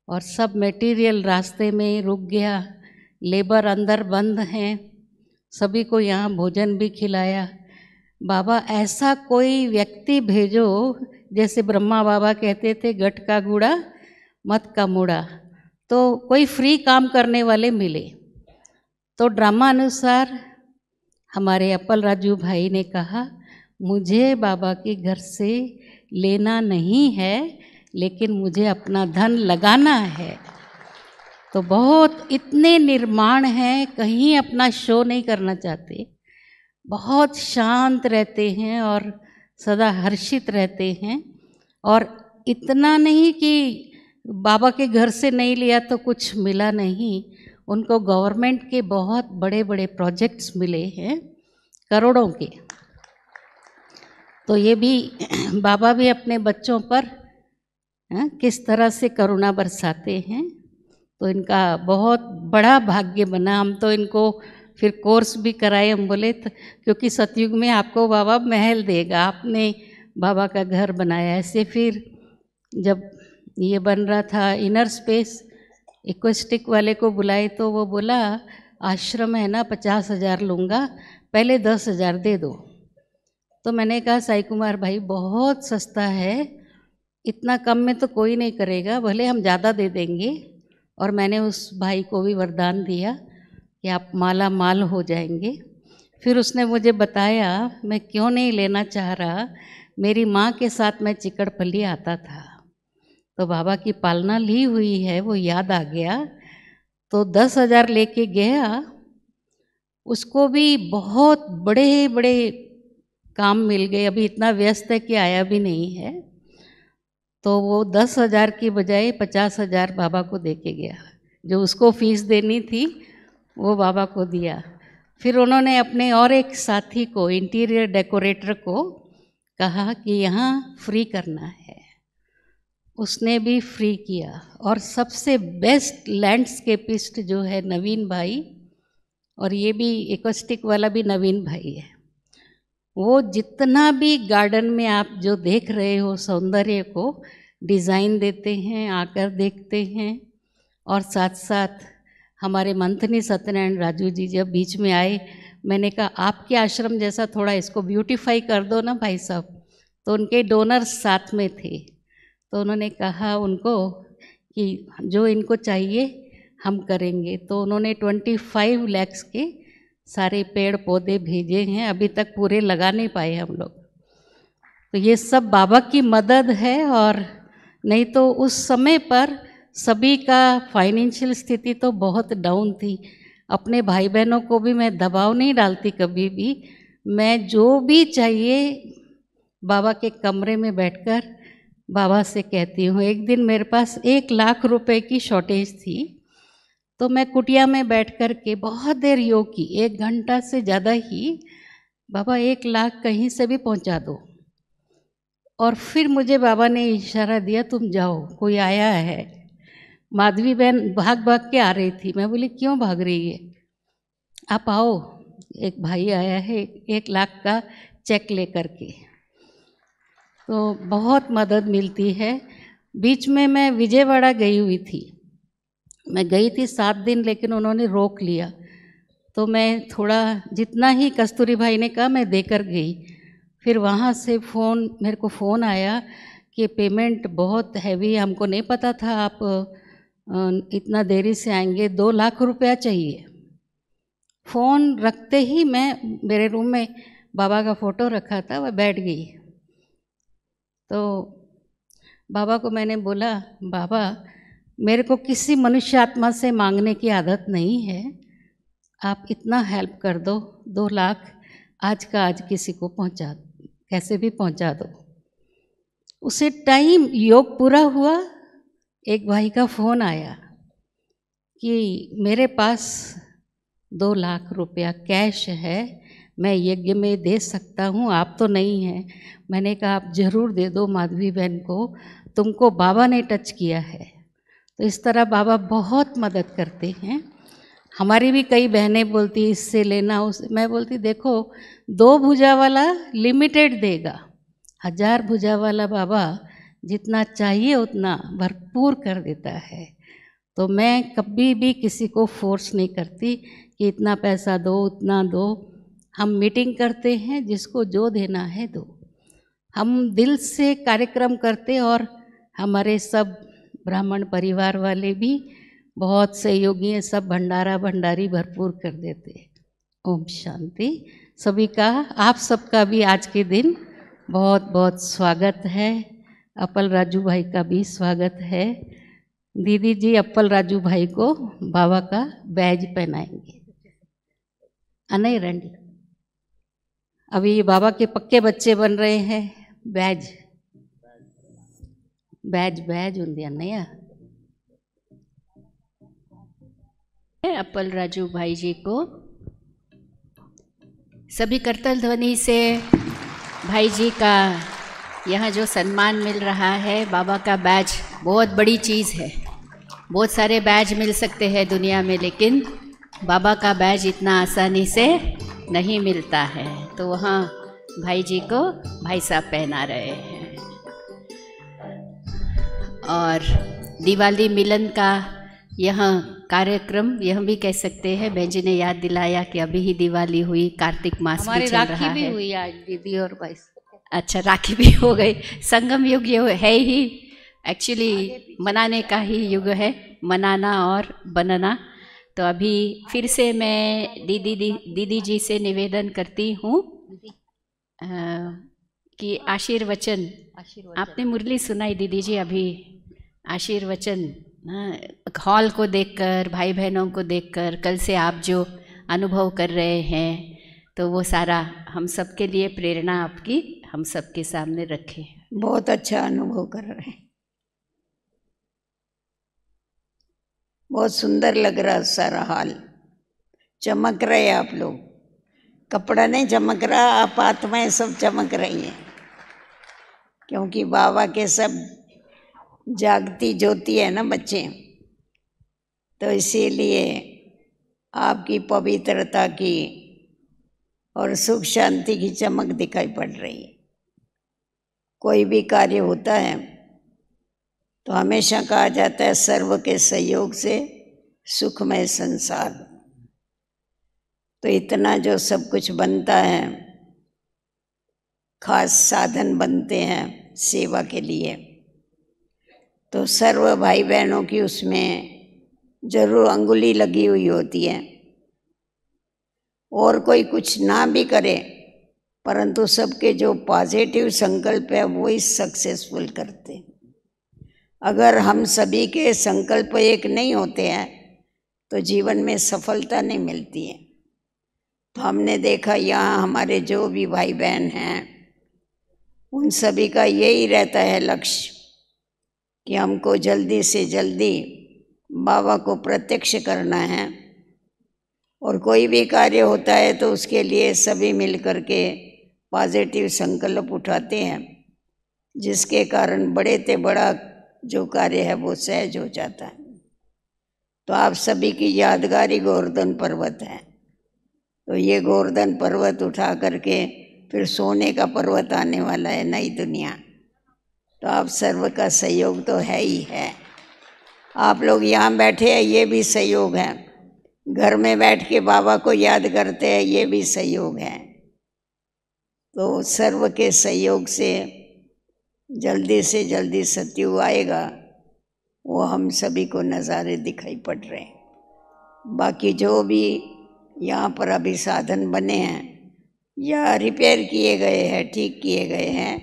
Speaker 7: और सब मटेरियल रास्ते में रुक गया, लेबर अंदर बंद हैं, सभी को यहाँ भोजन भी खिलाया। बाबा ऐसा कोई व्यक्ति भेजो, जैसे ब्रह्मा बाबा कहते थे गट का गुड़ा मत का मुड़ा, तो कोई फ्री काम करने वाले मिले। तो ड्रामा अनुसार हमारे अप्पल राजू भाई ने कहा मुझे बाबा के घर से लेना नहीं है, लेकिन मुझे अपना धन लगाना है। तो बहुत इतने निर्माण हैं, कहीं अपना शो नहीं करना चाहते, बहुत शांत रहते हैं और सदा हर्षित रहते हैं। और इतना नहीं कि बाबा के घर से नहीं लिया तो कुछ मिला नहीं। उनको गवर्नमेंट के बहुत बड़े बड़े प्रोजेक्ट्स मिले हैं, करोड़ों के। तो ये भी बाबा भी अपने बच्चों पर किस तरह से करुणा बरसाते हैं, तो इनका बहुत बड़ा भाग्य बना। हम तो इनको फिर कोर्स भी कराए, हम बोले क्योंकि सतयुग में आपको बाबा महल देगा, आपने बाबा का घर बनाया। ऐसे फिर जब ये बन रहा था इनर स्पेस, एक्वेस्टिक वाले को बुलाए तो वो बोला आश्रम है ना 50,000 लूँगा, पहले 10,000 दे दो। तो मैंने कहा साई कुमार भाई बहुत सस्ता है, इतना कम में तो कोई नहीं करेगा, भले हम ज़्यादा दे देंगे। और मैंने उस भाई को भी वरदान दिया कि आप माला माल हो जाएंगे। फिर उसने मुझे बताया मैं क्यों नहीं लेना चाह रहा, मेरी माँ के साथ मैं चिकड़पल्ली आता था, तो बाबा की पालना ली हुई है, वो याद आ गया। तो 10,000 लेके गया, उसको भी बहुत बड़े बड़े काम मिल गए, अभी इतना व्यस्त है कि आया भी नहीं है। तो वो 10,000 की बजाय 50,000 बाबा को दे के गया, जो उसको फीस देनी थी वो बाबा को दिया। फिर उन्होंने अपने और एक साथी को, इंटीरियर डेकोरेटर को कहा कि यहाँ फ्री करना है, उसने भी फ्री किया। और सबसे बेस्ट लैंडस्केपिस्ट जो है नवीन भाई, और ये भी एक्वेस्टिक वाला भी नवीन भाई है। वो जितना भी गार्डन में आप जो देख रहे हो सौंदर्य को डिज़ाइन देते हैं, आकर देखते हैं। और साथ साथ हमारे मंथनी सत्यनारायण राजू जी जब बीच में आए, मैंने कहा आपके आश्रम जैसा थोड़ा इसको ब्यूटीफाई कर दो ना भाई साहब। तो उनके डोनर्स साथ में थे, तो उन्होंने कहा उनको कि जो इनको चाहिए हम करेंगे। तो उन्होंने 25 लाख के सारे पेड़ पौधे भेजे हैं, अभी तक पूरे लगा नहीं पाए हम लोग। तो ये सब बाबा की मदद है। और नहीं तो उस समय पर सभी का फाइनेंशियल स्थिति तो बहुत डाउन थी। अपने भाई बहनों को भी मैं दबाव नहीं डालती कभी भी, मैं जो भी चाहिए बाबा के कमरे में बैठकर बाबा से कहती हूँ। एक दिन मेरे पास 1 लाख रुपए की शॉर्टेज थी, तो मैं कुटिया में बैठ कर के बहुत देर योग की, 1 घंटा से ज़्यादा ही। बाबा 1 लाख कहीं से भी पहुंचा दो। और फिर मुझे बाबा ने इशारा दिया तुम जाओ, कोई आया है। माधवी बहन भाग भाग के आ रही थी, मैं बोली क्यों भाग रही है, आप आओ, एक भाई आया है 1 लाख का चेक लेकर के। तो बहुत मदद मिलती है। बीच में मैं विजयवाड़ा गई हुई थी, मैं गई थी 7 दिन, लेकिन उन्होंने रोक लिया। तो मैं थोड़ा जितना ही कस्तूरी भाई ने कहा मैं देकर गई। फिर वहाँ से मेरे को फ़ोन आया कि पेमेंट बहुत हैवी, हमको नहीं पता था आप इतना देरी से आएंगे, 2 लाख रुपया चाहिए। फ़ोन रखते ही मैं मेरे रूम में बाबा का फ़ोटो रखा था, वह बैठ गई। तो बाबा को मैंने बोला बाबा मेरे को किसी मनुष्य आत्मा से मांगने की आदत नहीं है, आप इतना हेल्प कर दो, 2 लाख आज का आज किसी को पहुंचा, कैसे भी पहुंचा दो। उसे टाइम योग पूरा हुआ, एक भाई का फ़ोन आया कि मेरे पास 2 लाख रुपया कैश है, मैं यज्ञ में दे सकता हूँ, आप तो नहीं हैं। मैंने कहा आप ज़रूर दे दो माधवी बहन को, तुमको बाबा ने टच किया है। तो इस तरह बाबा बहुत मदद करते हैं। हमारी भी कई बहनें बोलती इससे लेना उस, मैं बोलती देखो 2 भुजा वाला लिमिटेड देगा, 1000 भुजा वाला बाबा जितना चाहिए उतना भरपूर कर देता है। तो मैं कभी भी किसी को फोर्स नहीं करती कि इतना पैसा दो उतना दो। हम मीटिंग करते हैं, जिसको जो देना है दो। हम दिल से कार्यक्रम करते, और हमारे सब ब्राह्मण परिवार वाले भी बहुत सहयोगी हैं, सब भंडारी भरपूर कर देते। ओम शांति। सभी का, आप सबका भी आज के दिन बहुत बहुत स्वागत है। अप्पल राजू भाई का भी स्वागत है। दीदी जी अप्पल राजू भाई को बाबा का बैज पहनाएंगे। नहीं रंडी, अभी बाबा के पक्के बच्चे बन रहे हैं। बैज बैज बैज उन्दिया नया
Speaker 2: अप्पल राजू भाई जी को। सभी करतल ध्वनि से भाई जी का यहाँ जो सम्मान मिल रहा है, बाबा का बैज बहुत बड़ी चीज़ है। बहुत सारे बैज मिल सकते हैं दुनिया में, लेकिन बाबा का बैज इतना आसानी से नहीं मिलता है। तो वहाँ भाई जी को भाई साहब पहना रहे हैं। और दिवाली मिलन का यह कार्यक्रम, यह भी कह सकते हैं, बहन जी ने याद दिलाया कि अभी ही दिवाली हुई, कार्तिक मास भी चल रहा है।
Speaker 7: राखी भी हुई आज दीदी और भाई।
Speaker 2: अच्छा, राखी भी हो गई। संगम युग ये है ही, एक्चुअली मनाने का ही युग है, मनाना और बनना। तो अभी फिर से मैं दीदी जी से निवेदन करती हूँ कि आशीर्वचन, आपने मुरली सुनाई दीदी जी अभी, आशीर्वचन हॉल को देखकर, भाई बहनों को देखकर, कल से आप जो अनुभव कर रहे हैं, तो वो सारा हम सब के लिए प्रेरणा आपकी हम सब के सामने रखें।
Speaker 8: बहुत अच्छा अनुभव कर रहे हैं, बहुत सुंदर लग रहा सारा हाल, चमक रहे आप लोग। कपड़ा नहीं चमक रहा, आप आत्माएं सब चमक रही हैं, क्योंकि बाबा के सब जागती ज्योति है ना बच्चे, तो इसीलिए आपकी पवित्रता की और सुख शांति की चमक दिखाई पड़ रही है। कोई भी कार्य होता है तो हमेशा कहा जाता है सर्व के सहयोग से सुखमय संसार। तो इतना जो सब कुछ बनता है, खास साधन बनते हैं सेवा के लिए, तो सर्व भाई बहनों की उसमें जरूर अंगुली लगी हुई होती है। और कोई कुछ ना भी करे, परंतु सबके जो पॉजिटिव संकल्प है वो ही सक्सेसफुल करते हैं। अगर हम सभी के संकल्प एक नहीं होते हैं तो जीवन में सफलता नहीं मिलती है। तो हमने देखा यहाँ हमारे जो भी भाई बहन हैं, उन सभी का यही रहता है लक्ष्य कि हमको जल्दी से जल्दी बाबा को प्रत्यक्ष करना है। और कोई भी कार्य होता है तो उसके लिए सभी मिलकर के पॉजिटिव संकल्प उठाते हैं, जिसके कारण बड़े से बड़ा जो कार्य है वो सहज हो जाता है। तो आप सभी की यादगारी गोवर्धन पर्वत है। तो ये गोवर्धन पर्वत उठा करके फिर सोने का पर्वत आने वाला है, नई दुनिया। तो आप सर्व का सहयोग तो है ही है। आप लोग यहाँ बैठे हैं, ये भी सहयोग है। घर में बैठ के बाबा को याद करते हैं, ये भी सहयोग है। तो सर्व के सहयोग से जल्दी से जल्दी सतयुग आएगा, वो हम सभी को नज़ारे दिखाई पड़ रहे हैं। बाकी जो भी यहाँ पर अभी साधन बने हैं या रिपेयर किए गए हैं, ठीक किए गए हैं,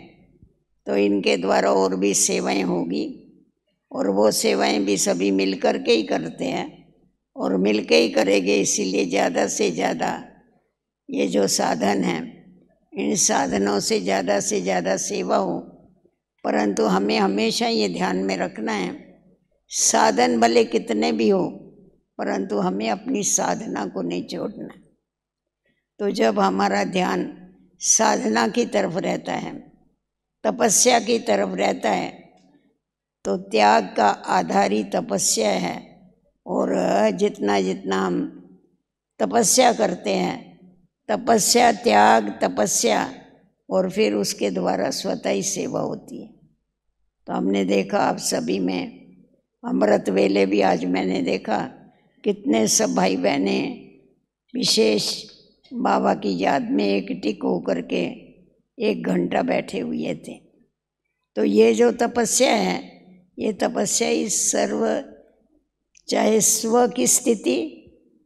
Speaker 8: तो इनके द्वारा और भी सेवाएं होगी। और वो सेवाएं भी सभी मिल कर के ही करते हैं और मिल के ही करेंगे। इसीलिए ज़्यादा से ज़्यादा ये जो साधन हैं, इन साधनों से ज़्यादा सेवा हो। परंतु हमें हमेशा ये ध्यान में रखना है, साधन भले कितने भी हो, परंतु हमें अपनी साधना को नहीं छोड़ना। तो जब हमारा ध्यान साधना की तरफ रहता है, तपस्या की तरफ रहता है, तो त्याग का आधार ही तपस्या है। और जितना जितना हम तपस्या करते हैं, तपस्या, त्याग, तपस्या, और फिर उसके द्वारा स्वतः ही सेवा होती है। तो हमने देखा आप सभी में अमृत वेले भी आज मैंने देखा कितने सब भाई बहने विशेष बाबा की याद में एक टिक होकर के 1 घंटा बैठे हुए थे। तो ये जो तपस्या है, ये तपस्या ही सर्व, चाहे स्व की स्थिति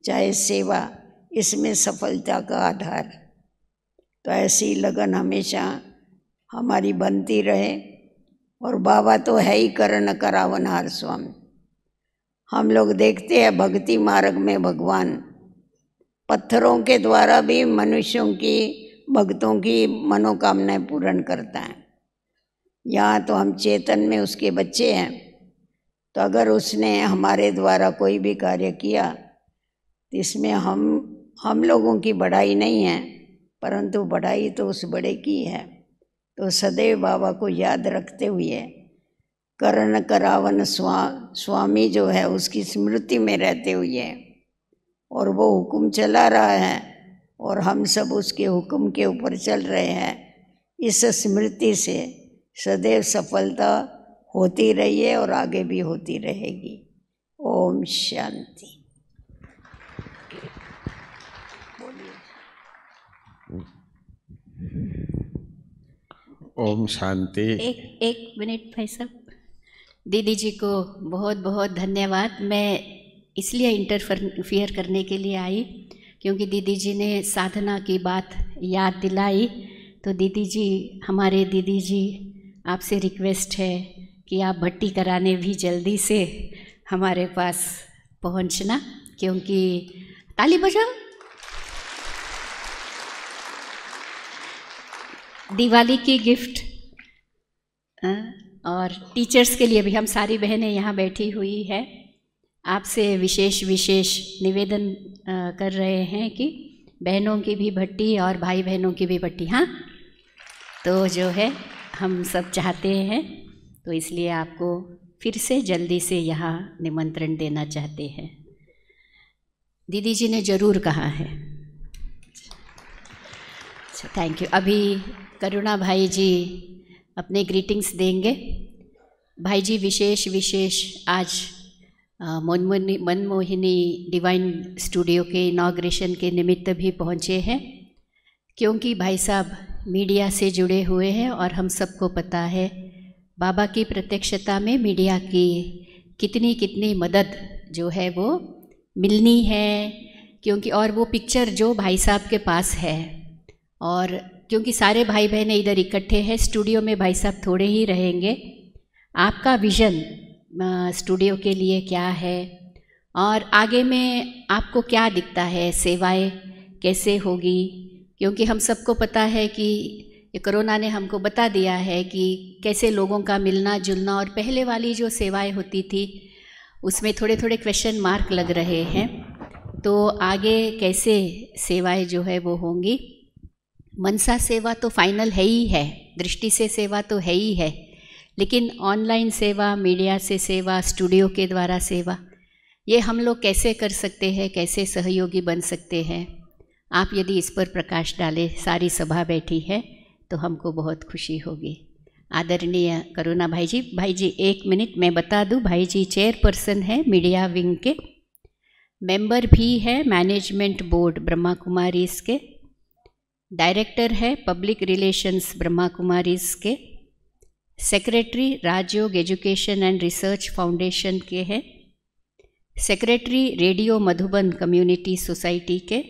Speaker 8: चाहे सेवा, इसमें सफलता का आधार। तो ऐसी लगन हमेशा हमारी बनती रहे। और बाबा तो है ही करण करावनहार स्वामी। हम लोग देखते हैं भक्ति मार्ग में भगवान पत्थरों के द्वारा भी मनुष्यों की, भक्तों की मनोकामनाएं पूर्ण करता है। यहाँ तो हम चेतन में उसके बच्चे हैं, तो अगर उसने हमारे द्वारा कोई भी कार्य किया तो इसमें हम लोगों की बढ़ाई नहीं है, परंतु बढ़ाई तो उस बड़े की है। तो सदैव बाबा को याद रखते हुए करण करावन स्वामी जो है उसकी स्मृति में रहते हुए, और वो हुक्म चला रहा है और हम सब उसके हुक्म के ऊपर चल रहे हैं, इस स्मृति से सदैव सफलता होती रही है और आगे भी होती रहेगी। ओम शांति।
Speaker 9: ओम शांति।
Speaker 2: एक मिनट भाई साहब, दीदी जी को बहुत बहुत धन्यवाद। मैं इसलिए इंटरफियर करने के लिए आई क्योंकि दीदी जी ने साधना की बात याद दिलाई। तो दीदी जी, हमारे दीदी जी, आपसे रिक्वेस्ट है कि आप भट्टी कराने भी जल्दी से हमारे पास पहुंचना, क्योंकि ताली बजाओ। दिवाली की गिफ्ट और टीचर्स के लिए भी हम सारी बहनें यहाँ बैठी हुई है, आपसे विशेष निवेदन कर रहे हैं कि बहनों की भी भट्टी और भाई बहनों की भी भट्टी, हाँ, तो जो है हम सब चाहते हैं, तो इसलिए आपको फिर से जल्दी से यहाँ निमंत्रण देना चाहते हैं। दीदी जी ने ज़रूर कहा है। अच्छा, थैंक यू। अभी करुणा भाई जी अपने ग्रीटिंग्स देंगे। भाई जी विशेष आज मनमोहिनी डिवाइन स्टूडियो के इनॉग्रेशन के निमित्त भी पहुँचे हैं, क्योंकि भाई साहब मीडिया से जुड़े हुए हैं और हम सबको पता है बाबा की प्रत्यक्षता में मीडिया की कितनी मदद जो है वो मिलनी है, क्योंकि और वो पिक्चर जो भाई साहब के पास है, और क्योंकि सारे भाई बहनें इधर इकट्ठे हैं, स्टूडियो में भाई साहब थोड़े ही रहेंगे। आपका विज़न स्टूडियो के लिए क्या है और आगे में आपको क्या दिखता है, सेवाएं कैसे होगी, क्योंकि हम सबको पता है कि ये कोरोना ने हमको बता दिया है कि कैसे लोगों का मिलना जुलना, और पहले वाली जो सेवाएं होती थी उसमें थोड़े क्वेश्चन मार्क लग रहे हैं। तो आगे कैसे सेवाएं जो है वो होंगी। मनसा सेवा तो फाइनल है ही है, दृष्टि से सेवा तो है ही है, लेकिन ऑनलाइन सेवा, मीडिया से सेवा, स्टूडियो के द्वारा सेवा, ये हम लोग कैसे कर सकते हैं, कैसे सहयोगी बन सकते हैं। आप यदि इस पर प्रकाश डालें, सारी सभा बैठी है तो हमको बहुत खुशी होगी। आदरणीय करुणा भाई जी 1 मिनट मैं बता दूं, भाई जी चेयरपर्सन है मीडिया विंग के, मेंबर भी है मैनेजमेंट बोर्ड ब्रह्मा कुमारीज के, डायरेक्टर है पब्लिक रिलेशंस ब्रह्मा कुमारीज के, secretary Rajyoga education and research foundation के हैं, secretary radio Madhuban community society के,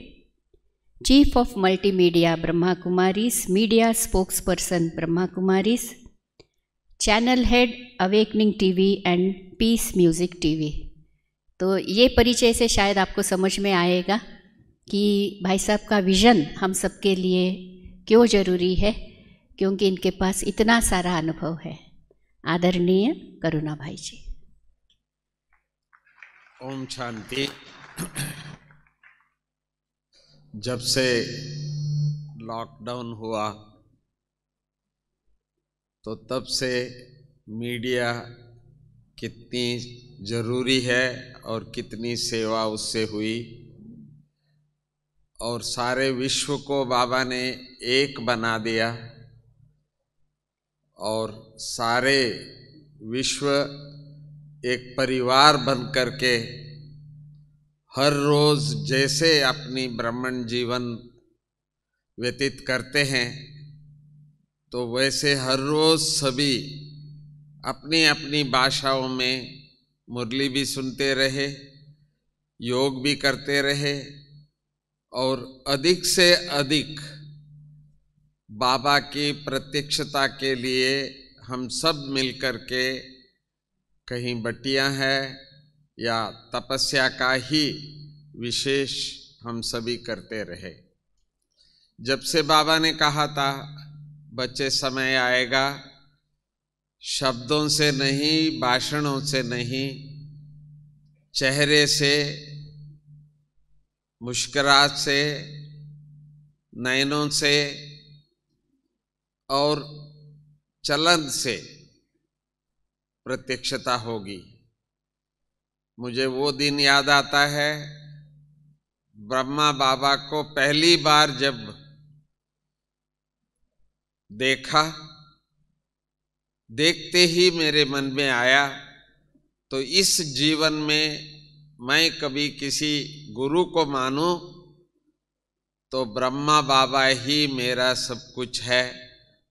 Speaker 2: chief of multimedia Brahma Kumaris, media spokesperson Brahma Kumaris, channel head awakening TV and peace music TV. तो ये परिचय से शायद आपको समझ में आएगा कि भाई साहब का विज़न हम सबके लिए क्यों ज़रूरी है, क्योंकि इनके पास इतना सारा अनुभव है। आदरणीय करुणा भाई जी।
Speaker 9: ओम शांति। जब से लॉकडाउन हुआ तो तब से मीडिया कितनी ज़रूरी है और कितनी सेवा उससे हुई, और सारे विश्व को बाबा ने एक बना दिया, और सारे विश्व एक परिवार बन करके हर रोज़ जैसे अपनी ब्राह्मण जीवन व्यतीत करते हैं, तो वैसे हर रोज़ सभी अपनी अपनी भाषाओं में मुरली भी सुनते रहे, योग भी करते रहे, और अधिक से अधिक बाबा की प्रत्यक्षता के लिए हम सब मिलकर के कहीं बटियां है या तपस्या का ही विशेष हम सभी करते रहे। जब से बाबा ने कहा था बच्चे समय आएगा, शब्दों से नहीं, भाषणों से नहीं, चेहरे से मुस्कुराहट से, नयनों से और चलन से प्रत्यक्षता होगी। मुझे वो दिन याद आता है, ब्रह्मा बाबा को पहली बार जब देखा, देखते ही मेरे मन में आया, तो इस जीवन में मैं कभी किसी गुरु को मानूं तो ब्रह्मा बाबा ही मेरा सब कुछ है,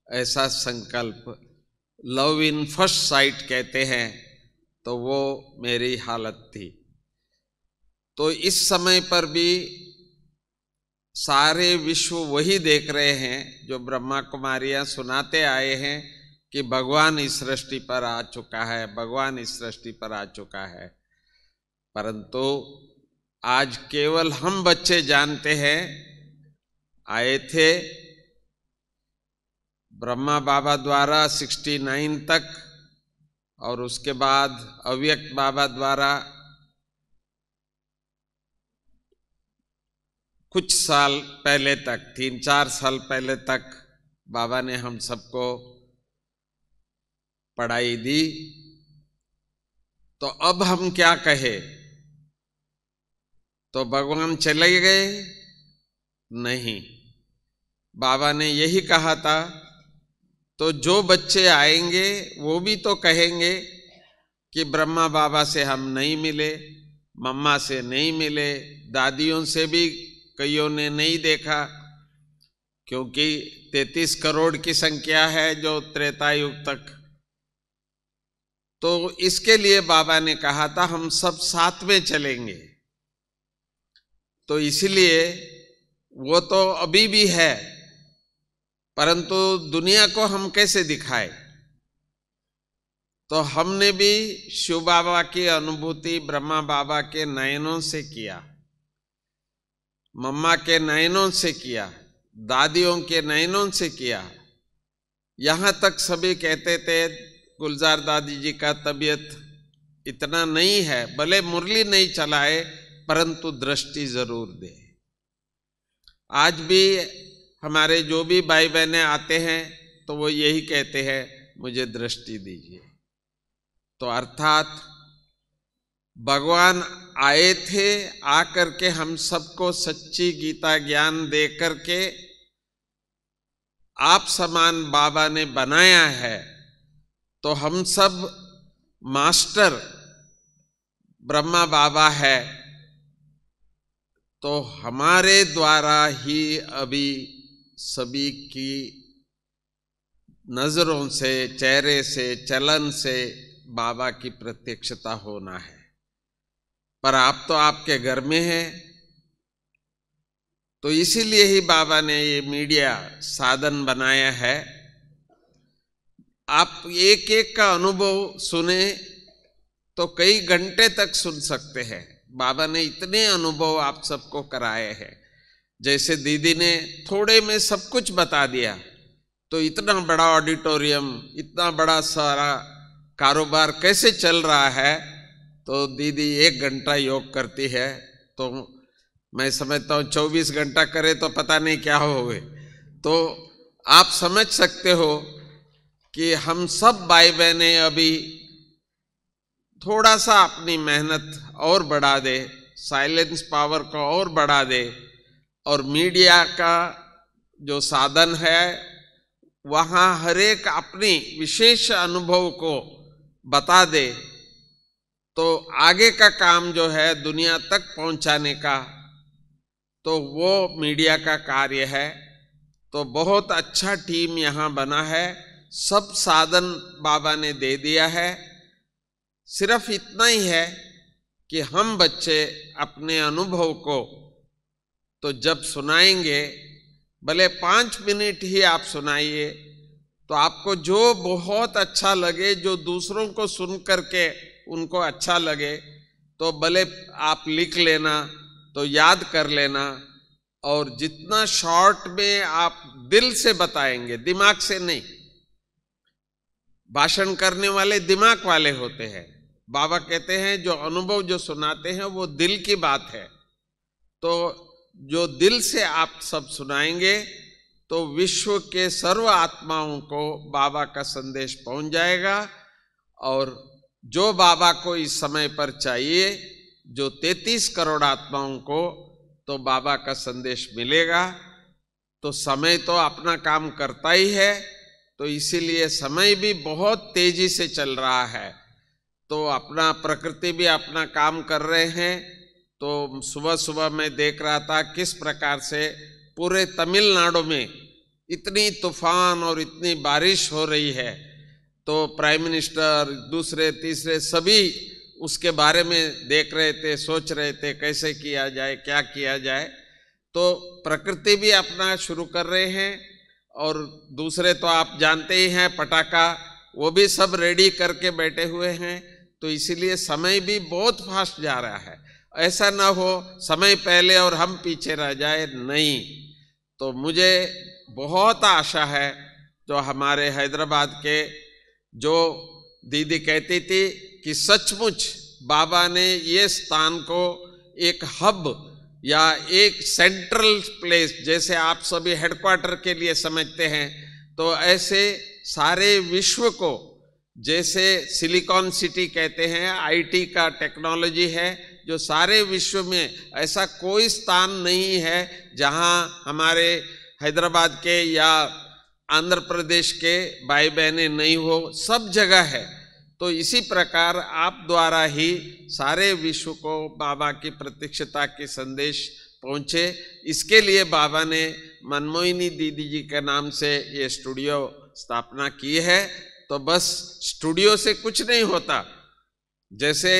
Speaker 9: ऐसा संकल्प, लव इन फर्स्ट साइट कहते हैं, तो वो मेरी हालत थी। तो इस समय पर भी सारे विश्व वही देख रहे हैं जो ब्रह्मा कुमारियां सुनाते आए हैं कि भगवान इस सृष्टि पर आ चुका है, भगवान इस सृष्टि पर आ चुका है। परंतु आज केवल हम बच्चे जानते हैं, आए थे ब्रह्मा बाबा द्वारा 69 तक, और उसके बाद अव्यक्त बाबा द्वारा कुछ साल पहले तक, 3-4 साल पहले तक बाबा ने हम सबको पढ़ाई दी। तो अब हम क्या कहे? तो भगवान चले गए? नहीं, बाबा ने यही कहा था। तो जो बच्चे आएंगे वो भी तो कहेंगे कि ब्रह्मा बाबा से हम नहीं मिले, मम्मा से नहीं मिले, दादियों से भी कईयों ने नहीं देखा, क्योंकि 33 करोड़ की संख्या है जो त्रेता युग तक। तो इसके लिए बाबा ने कहा था हम सब साथ में चलेंगे। तो इसलिए वो तो अभी भी है, परंतु दुनिया को हम कैसे दिखाए? तो हमने भी शिव बाबा की अनुभूति ब्रह्मा बाबा के नयनों से किया, मम्मा के नयनों से किया, दादियों के नयनों से किया। यहाँ तक सभी कहते थे गुलजार दादी जी का तबीयत इतना नहीं है, भले मुरली नहीं चलाए परंतु दृष्टि जरूर दे। आज भी हमारे जो भी भाई बहनें आते हैं तो वो यही कहते हैं मुझे दृष्टि दीजिए। तो अर्थात भगवान आए थे, आकर के हम सबको सच्ची गीता ज्ञान दे करके आप समान बाबा ने बनाया है। तो हम सब मास्टर ब्रह्मा बाबा है, तो हमारे द्वारा ही अभी सभी की नजरों से, चेहरे से, चलन से बाबा की प्रत्यक्षता होना है। पर आप तो आपके घर में हैं, तो इसीलिए ही बाबा ने ये मीडिया साधन बनाया है। आप एक एक का अनुभव सुने तो कई घंटे तक सुन सकते हैं। बाबा ने इतने अनुभव आप सबको कराए हैं। जैसे दीदी ने थोड़े में सब कुछ बता दिया, तो इतना बड़ा ऑडिटोरियम, इतना बड़ा सारा कारोबार कैसे चल रहा है। तो दीदी 1 घंटा योग करती है, तो मैं समझता हूँ 24 घंटा करे तो पता नहीं क्या होगे। तो आप समझ सकते हो कि हम सब भाई बहनें अभी थोड़ा सा अपनी मेहनत और बढ़ा दे, साइलेंस पावर को और बढ़ा दे, और मीडिया का जो साधन है वहाँ हर एक अपनी विशेष अनुभव को बता दे, तो आगे का काम जो है दुनिया तक पहुँचाने का, तो वो मीडिया का कार्य है। तो बहुत अच्छा टीम यहाँ बना है, सब साधन बाबा ने दे दिया है। सिर्फ इतना ही है कि हम बच्चे अपने अनुभव को तो जब सुनाएंगे, भले 5 मिनट ही आप सुनाइए, तो आपको जो बहुत अच्छा लगे, जो दूसरों को सुन करके उनको अच्छा लगे, तो भले आप लिख लेना, तो याद कर लेना। और जितना शॉर्ट में आप दिल से बताएंगे, दिमाग से नहीं। भाषण करने वाले दिमाग वाले होते हैं। बाबा कहते हैं जो अनुभव जो सुनाते हैं वो दिल की बात है, तो जो दिल से आप सब सुनाएंगे तो विश्व के सर्व आत्माओं को बाबा का संदेश पहुंच जाएगा। और जो बाबा को इस समय पर चाहिए, जो 33 करोड़ आत्माओं को, तो बाबा का संदेश मिलेगा। तो समय तो अपना काम करता ही है, तो इसीलिए समय भी बहुत तेजी से चल रहा है। तो अपना प्रकृति भी अपना काम कर रहे हैं। तो सुबह सुबह मैं देख रहा था किस प्रकार से पूरे तमिलनाडु में इतनी तूफान और इतनी बारिश हो रही है। तो प्राइम मिनिस्टर, दूसरे तीसरे सभी उसके बारे में देख रहे थे, सोच रहे थे कैसे किया जाए, क्या किया जाए। तो प्रकृति भी अपना शुरू कर रहे हैं। और दूसरे तो आप जानते ही हैं, पटाखा वो भी सब रेडी करके बैठे हुए हैं। तो इसीलिए समय भी बहुत फास्ट जा रहा है। ऐसा ना हो समय पहले और हम पीछे रह जाए, नहीं। तो मुझे बहुत आशा है, जो हमारे हैदराबाद के जो दीदी कहती थी कि सचमुच बाबा ने ये स्थान को एक हब या एक सेंट्रल प्लेस, जैसे आप सभी हेडक्वार्टर के लिए समझते हैं, तो ऐसे सारे विश्व को, जैसे सिलिकॉन सिटी कहते हैं, आईटी का टेक्नोलॉजी है, जो सारे विश्व में ऐसा कोई स्थान नहीं है जहां हमारे हैदराबाद के या आंध्र प्रदेश के भाई बहनें नहीं हो, सब जगह है। तो इसी प्रकार आप द्वारा ही सारे विश्व को बाबा की प्रत्यक्षता के संदेश पहुँचे, इसके लिए बाबा ने मनमोहिनी दीदी जी के नाम से ये स्टूडियो स्थापना की है। तो बस स्टूडियो से कुछ नहीं होता। जैसे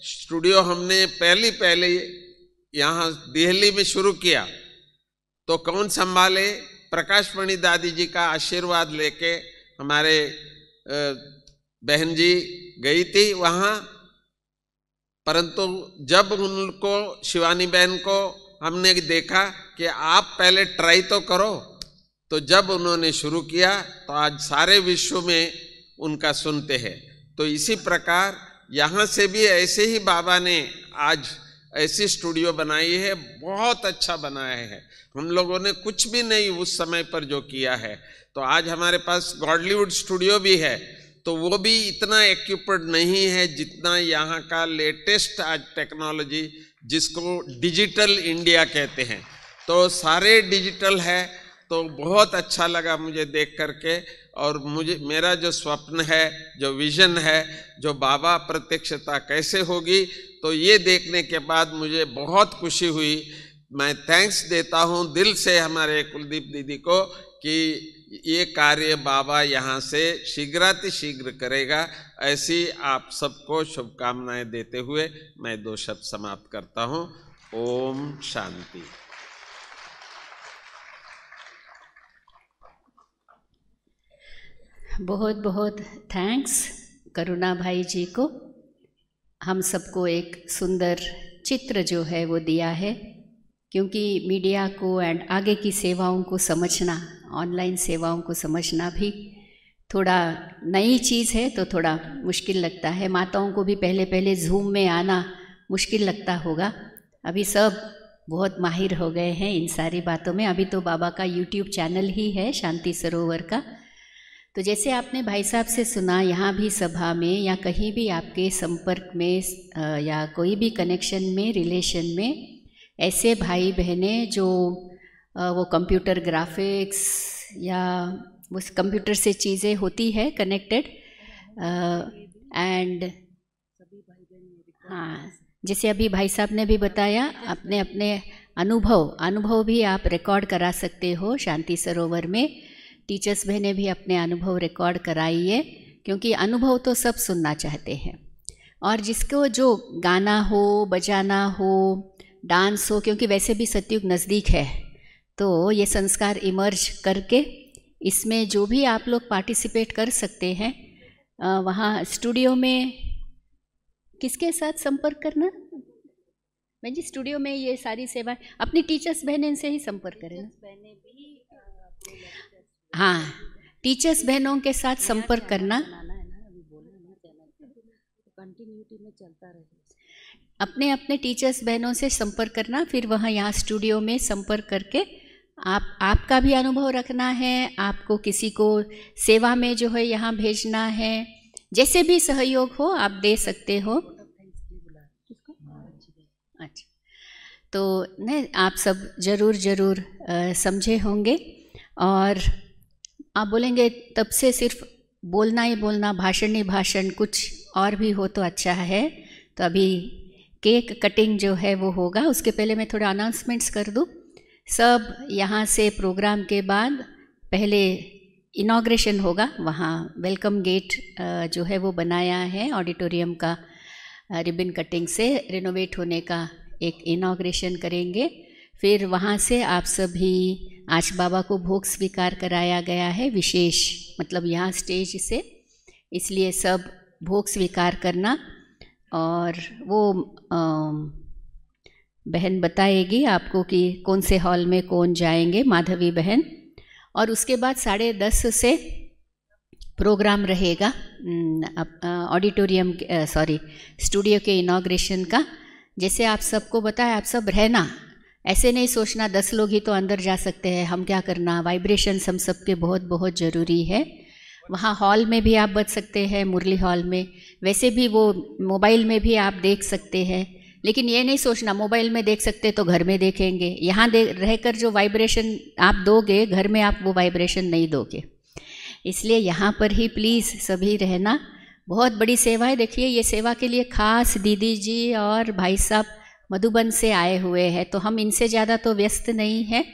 Speaker 9: स्टूडियो हमने पहले यहाँ दिल्ली में शुरू किया, तो कौन संभाले? प्रकाश मणि दादी जी का आशीर्वाद लेके हमारे बहन जी गई थी वहाँ। परंतु जब उनको, शिवानी बहन को हमने देखा कि आप पहले ट्राई तो करो, तो जब उन्होंने शुरू किया तो आज सारे विश्व में उनका सुनते हैं। तो इसी प्रकार यहाँ से भी ऐसे ही बाबा ने आज ऐसी स्टूडियो बनाई है, बहुत अच्छा बनाया है। हम लोगों ने कुछ भी नहीं उस समय पर जो किया है। तो आज हमारे पास गॉडलीवुड स्टूडियो भी है, तो वो भी इतना इक्विप्ड नहीं है जितना यहाँ का लेटेस्ट आज टेक्नोलॉजी, जिसको डिजिटल इंडिया कहते हैं। तो सारे डिजिटल है। तो बहुत अच्छा लगा मुझे देख करके। और मुझे, मेरा जो स्वप्न है, जो विजन है, जो बाबा प्रत्यक्षता कैसे होगी, तो ये देखने के बाद मुझे बहुत खुशी हुई। मैं थैंक्स देता हूँ दिल से हमारे कुलदीप दीदी को कि ये कार्य बाबा यहाँ से शीघ्रातिशीघ्र करेगा। ऐसी आप सबको शुभकामनाएं देते हुए मैं 2 शब्द समाप्त करता हूँ। ओम शांति।
Speaker 2: बहुत बहुत थैंक्स करुणा भाई जी को। हम सबको एक सुंदर चित्र जो है वो दिया है, क्योंकि मीडिया को एंड आगे की सेवाओं को समझना, ऑनलाइन सेवाओं को समझना भी थोड़ा नई चीज़ है, तो थोड़ा मुश्किल लगता है। माताओं को भी पहले ज़ूम में आना मुश्किल लगता होगा। अभी सब बहुत माहिर हो गए हैं इन सारी बातों में। अभी तो बाबा का यूट्यूब चैनल ही है शांति सरोवर का। तो जैसे आपने भाई साहब से सुना, यहाँ भी सभा में या कहीं भी आपके संपर्क में या कोई भी कनेक्शन में, रिलेशन में ऐसे भाई बहनें जो वो कंप्यूटर ग्राफिक्स या उस कंप्यूटर से चीज़ें होती है कनेक्टेड, एंड हाँ, जैसे अभी भाई साहब ने भी बताया, अपने अपने अनुभव भी आप रिकॉर्ड करा सकते हो शांति सरोवर में। टीचर्स बहनें भी अपने अनुभव रिकॉर्ड कराइए, क्योंकि अनुभव तो सब सुनना चाहते हैं। और जिसको जो गाना हो, बजाना हो, डांस हो, क्योंकि वैसे भी सतयुग नज़दीक है, तो ये संस्कार इमर्ज करके इसमें जो भी आप लोग पार्टिसिपेट कर सकते हैं, वहाँ स्टूडियो में किसके साथ संपर्क करना? मैं जी स्टूडियो में ये सारी सेवा अपनी टीचर्स बहनें से ही संपर्क करें। हाँ, टीचर्स बहनों के साथ संपर्क करना, कंटिन्यूटी में चलता रहे। अपने अपने टीचर्स बहनों से संपर्क करना, फिर वहाँ यहाँ स्टूडियो में संपर्क करके आपका भी अनुभव रखना है, आपको किसी को सेवा में जो है यहाँ भेजना है, जैसे भी सहयोग हो आप दे सकते हो। अच्छा, तो न आप सब ज़रूर समझे होंगे। और आप बोलेंगे तब से सिर्फ बोलना ही बोलना, भाषण ही भाषण, कुछ और भी हो तो अच्छा है। तो अभी केक कटिंग जो है वो होगा, उसके पहले मैं थोड़ा अनाउंसमेंट्स कर दूँ। सब यहाँ से प्रोग्राम के बाद पहले इनॉग्रेशन होगा, वहाँ वेलकम गेट जो है वो बनाया है ऑडिटोरियम का, रिबन कटिंग से रिनोवेट होने का एक इनॉग्रेशन करेंगे। फिर वहाँ से आप सभी, आज बाबा को भोग स्वीकार कराया गया है विशेष, मतलब यहाँ स्टेज से, इसलिए सब भोग स्वीकार करना। और वो बहन बताएगी आपको कि कौन से हॉल में कौन जाएंगे, माधवी बहन। और उसके बाद 10:30 से प्रोग्राम रहेगा ऑडिटोरियम, स्टूडियो के इनॉग्रेशन का। जैसे आप सबको बताया, आप सब रहना, ऐसे नहीं सोचना 10 लोग ही तो अंदर जा सकते हैं, हम क्या करना। वाइब्रेशंस हम सबके बहुत बहुत ज़रूरी है। वहाँ हॉल में भी आप बच सकते हैं, मुरली हॉल में, वैसे भी वो मोबाइल में भी आप देख सकते हैं, लेकिन ये नहीं सोचना मोबाइल में देख सकते तो घर में देखेंगे। यहाँ रहकर जो वाइब्रेशन आप दोगे, घर में आप वो वाइब्रेशन नहीं दोगे, इसलिए यहाँ पर ही प्लीज़ सभी रहना। बहुत बड़ी सेवा है। देखिए, ये सेवा के लिए खास दीदी जी और भाई साहब मधुबन से आए हुए हैं, तो हम इनसे ज़्यादा तो व्यस्त नहीं हैं।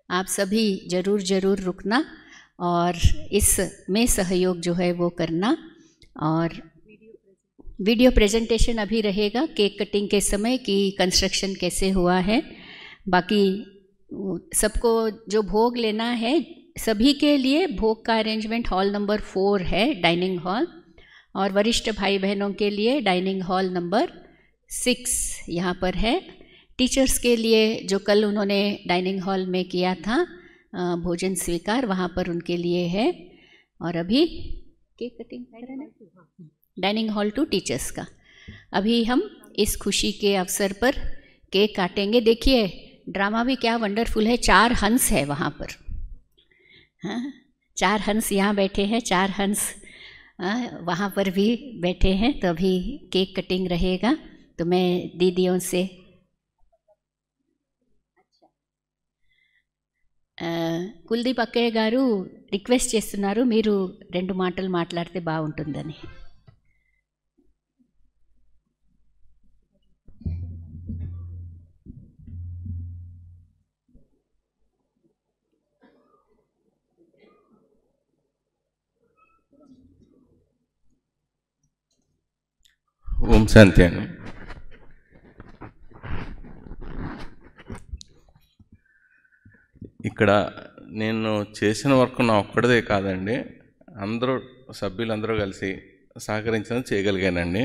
Speaker 2: आप सभी ज़रूर रुकना और इसमें सहयोग जो है वो करना। और वीडियो प्रेजेंटेशन अभी रहेगा केक कटिंग के समय कि कंस्ट्रक्शन कैसे हुआ है। बाकी सबको जो भोग लेना है, सभी के लिए भोग का अरेंजमेंट हॉल नंबर 4 है, डाइनिंग हॉल, और वरिष्ठ भाई बहनों के लिए डाइनिंग हॉल नंबर 6 यहाँ पर है। टीचर्स के लिए जो कल उन्होंने डाइनिंग हॉल में किया था भोजन स्वीकार, वहाँ पर उनके लिए है। और अभी cake cutting dining hall 2 teachers का। अभी हम इस खुशी के अवसर पर केक काटेंगे। देखिए, ड्रामा भी क्या वंडरफुल है, 4 हंस है वहाँ पर। हाँ, 4 हंस यहाँ बैठे हैं, 4 हंस वहाँ पर भी बैठे हैं। तो अभी केक कटिंग रहेगा। तो मैं दीदियों से కుల్దీప్ అక్కయ్య గారు రిక్వెస్ట్ చేస్తున్నారు, మీరు 2 మాటలు మాట్లాడితే బాగుంటుందని.
Speaker 10: ఓం శాంతి అండి. ఇక్కడ నేను చేసిన వర్క్ నా ఒక్కడిదే కాదండి, అందరూ సభ్యులందరూ కలిసి సహకరించడం చేయగలిగానండి.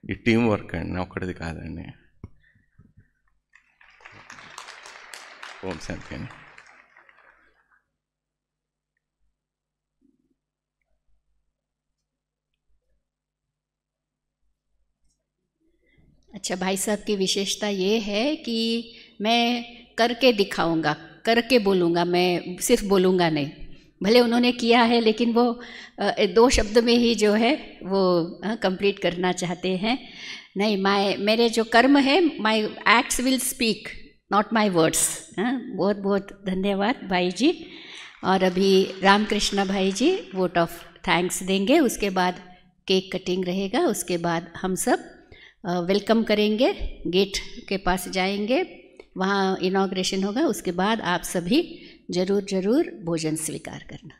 Speaker 10: ఈ టీం వర్క్ అండి, నా ఒక్కడిది కాదండి. ఓం శాంతి అండి.
Speaker 2: अच्छा, भाई साहब की विशेषता ये है कि मैं करके दिखाऊंगा, करके बोलूँगा, मैं सिर्फ बोलूँगा नहीं। भले उन्होंने किया है लेकिन वो 2 शब्द में ही जो है वो कंप्लीट करना चाहते हैं। नहीं, मेरे जो कर्म है, my acts will speak, not my words. बहुत बहुत धन्यवाद भाई जी। और अभी रामकृष्ण भाई जी वोट ऑफ थैंक्स देंगे, उसके बाद केक कटिंग रहेगा, उसके बाद हम सब वेलकम करेंगे, गेट के पास जाएंगे, वहाँ इनॉग्रेशन होगा, उसके बाद आप सभी ज़रूर भोजन स्वीकार करना।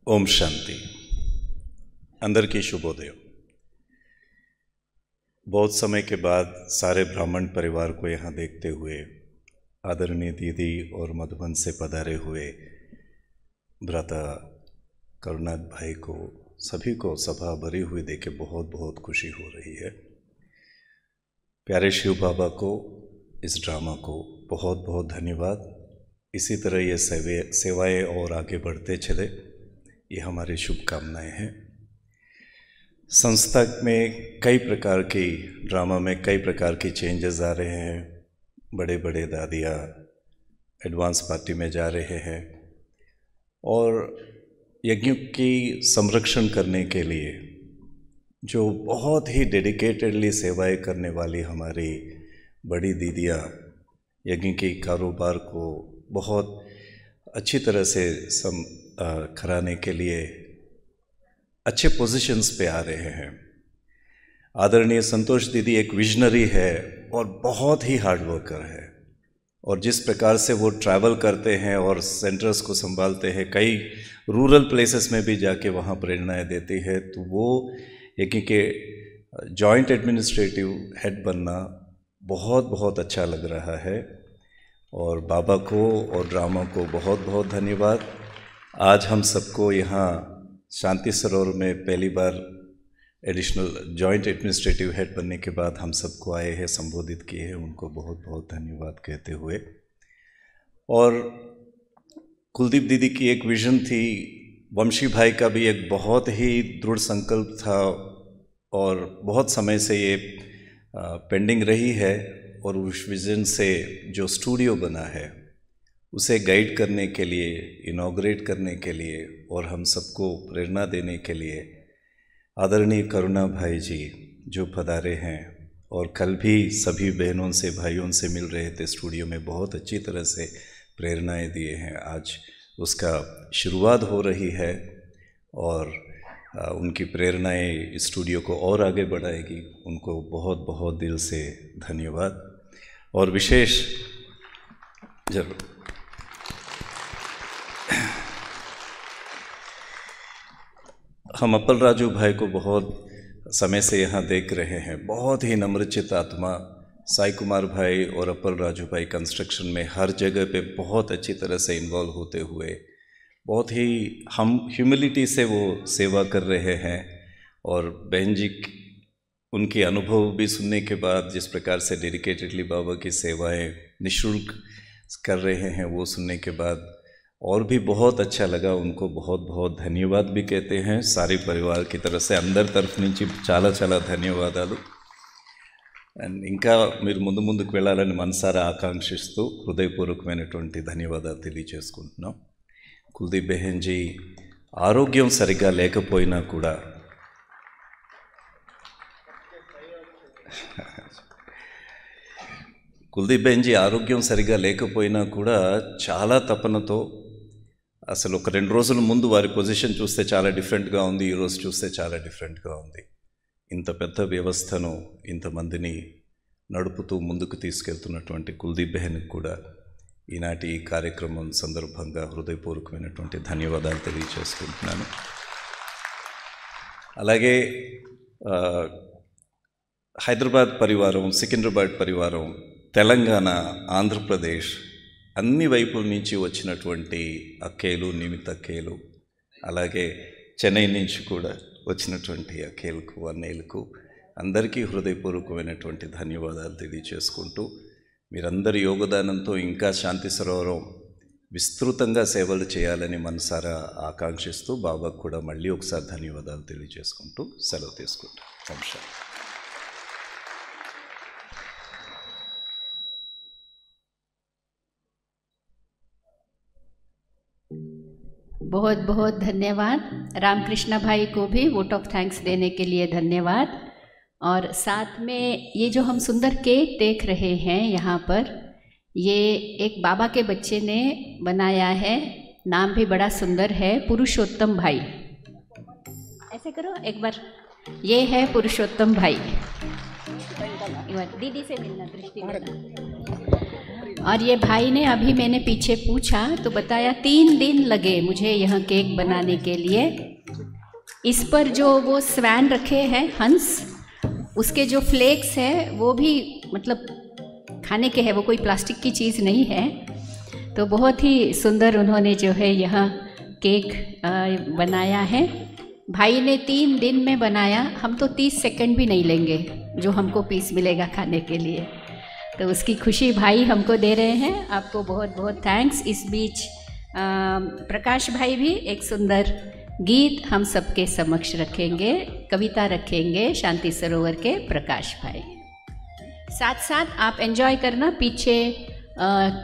Speaker 11: ओम शांति। अंदर की शुभोदय। बहुत समय के बाद सारे ब्राह्मण परिवार को यहाँ देखते हुए, आदरणीय दीदी और मधुबन से पधारे हुए भ्राता करुणाथ भाई को, सभी को सभा भरी हुई देख के बहुत बहुत खुशी हो रही है। प्यारे शिव बाबा को, इस ड्रामा को बहुत बहुत धन्यवाद। इसी तरह ये सेवाएं और आगे बढ़ते चले, ये हमारी शुभकामनाएं हैं। संस्था में कई प्रकार की ड्रामा में कई प्रकार की चेंजेस आ रहे हैं। बड़े बड़े दादिया एडवांस पार्टी में जा रहे हैं और यज्ञ की संरक्षण करने के लिए जो बहुत ही डेडिकेटेडली सेवाएं करने वाली हमारी बड़ी दीदियाँ यज्ञ के कारोबार को बहुत अच्छी तरह से कराने के लिए अच्छे पोजीशंस पे आ रहे हैं। आदरणीय संतोष दीदी एक विजनरी है और बहुत ही हार्ड वर्कर है, और जिस प्रकार से वो ट्रैवल करते हैं और सेंटर्स को संभालते हैं, कई रूरल प्लेसेस में भी जाके वहाँ प्रेरणाएं देती है, तो वो यज्ञ के जॉइंट एडमिनिस्ट्रेटिव हेड बनना बहुत बहुत अच्छा लग रहा है। और बाबा को और ड्रामा को बहुत बहुत धन्यवाद। आज हम सबको यहाँ शांति सरोवर में पहली बार एडिशनल जॉइंट एडमिनिस्ट्रेटिव हेड बनने के बाद हम सबको आए हैं, संबोधित किए हैं, उनको बहुत बहुत धन्यवाद कहते हुए। और कुलदीप दीदी की एक विजन थी, वंशी भाई का भी एक बहुत ही दृढ़ संकल्प था और बहुत समय से ये पेंडिंग रही है, और उस विजन से जो स्टूडियो बना है उसे गाइड करने के लिए, इनॉग्रेट करने के लिए और हम सबको प्रेरणा देने के लिए आदरणीय करुणा भाई जी जो पधारे हैं, और कल भी सभी बहनों से भाइयों से मिल रहे थे स्टूडियो में, बहुत अच्छी तरह से प्रेरणाएं दिए हैं। आज उसका शुरुआत हो रही है और उनकी प्रेरणाएं स्टूडियो को और आगे बढ़ाएगी। उनको बहुत बहुत दिल से धन्यवाद। और विशेष जरूर हम अप्पल राजू भाई को बहुत समय से यहाँ देख रहे हैं, बहुत ही नम्रचित आत्मा। साई कुमार भाई और अप्पल राजू भाई कंस्ट्रक्शन में हर जगह पे बहुत अच्छी तरह से इन्वॉल्व होते हुए बहुत ही हम ह्यूमिलिटी से वो सेवा कर रहे हैं। और बहन जी उनके अनुभव भी सुनने के बाद जिस प्रकार से डेडिकेटेडली बाबा की सेवाएं निःशुल्क कर रहे हैं, वो सुनने के बाद और भी बहुत अच्छा लगा। उनको बहुत बहुत धन्यवाद भी कहते हैं सारे परिवार की तरफ से, अंदर तरफ నుంచి చాలా చాలా ధన్యవాదాలు। అండ్ ఇంకా మీరు ముందు ముందుకు వెళ్ళాలని మనసారా ఆకాంక్షిస్తూ హృదయపూర్వకమైనటువంటి ధన్యవాదాలు తెలియజేసుకుంటున్నాం। కుల్దీప్ బెహన్ జీ ఆరోగ్యం సరిగా లేకపోయినా కూడా కుల్దీప్ బెహన్ జీ ఆరోగ్యం సరిగా లేకపోయినా కూడా చాలా తపనతో, అసలు ఒక 2 రోజుల ముందు వారి పొజిషన్ చూస్తే చాలా డిఫరెంట్గా ఉంది, ఈరోజు చూస్తే చాలా డిఫరెంట్గా ఉంది। ఇంత పెద్ద వ్యవస్థను ఇంతమందిని నడుపుతూ ముందుకు తీసుకెళ్తున్నటువంటి కుల్దీప్ బెహన్కి కూడా ఈనాటి ఈ కార్యక్రమం సందర్భంగా హృదయపూర్వకమైనటువంటి ధన్యవాదాలు తెలియజేసుకుంటున్నాను। అలాగే హైదరాబాద్ పరివారం, సికింద్రాబాద్ పరివారం, తెలంగాణ, ఆంధ్రప్రదేశ్ అన్ని వైపుల నుంచి వచ్చినటువంటి అక్కేలు, నిమిత్త అక్కేలు, అలాగే చెన్నై నుంచి కూడా వచ్చినటువంటి అక్కేలకు, అన్నయ్యలకు అందరికీ హృదయపూర్వకమైనటువంటి ధన్యవాదాలు తెలియజేసుకుంటూ, మీరందరి యోగదానంతో ఇంకా శాంతి సరోవరం విస్తృతంగా సేవలు చేయాలని మనసారా ఆకాంక్షిస్తూ బాబాకు కూడా మళ్ళీ ఒకసారి ధన్యవాదాలు తెలియజేసుకుంటూ సెలవు తీసుకుంటాం। నమస్కారం।
Speaker 2: बहुत बहुत धन्यवाद। रामकृष्ण भाई को भी वोट ऑफ थैंक्स देने के लिए धन्यवाद। और साथ में ये जो हम सुंदर केक देख रहे हैं यहाँ पर, ये एक बाबा के बच्चे ने बनाया है, नाम भी बड़ा सुंदर है, पुरुषोत्तम भाई। ऐसे करो एक बार, ये है पुरुषोत्तम भाई। एक बार दीदी से मिलना, दृष्टि मिलना। और ये भाई ने अभी मैंने पीछे पूछा तो बताया 3 दिन लगे मुझे यह केक बनाने के लिए। इस पर जो वो स्वैन रखे हैं, हंस, उसके जो फ्लेक्स है वो भी मतलब खाने के हैं, वो कोई प्लास्टिक की चीज़ नहीं है। तो बहुत ही सुंदर उन्होंने जो है यह केक बनाया है। भाई ने 3 दिन में बनाया, हम तो 30 सेकंड भी नहीं लेंगे जो हमको पीस मिलेगा खाने के लिए। तो उसकी खुशी भाई हमको दे रहे हैं। आपको बहुत बहुत थैंक्स। इस बीच प्रकाश भाई भी एक सुंदर गीत हम सबके समक्ष रखेंगे, कविता रखेंगे शांति सरोवर के प्रकाश भाई। साथ साथ आप एंजॉय करना, पीछे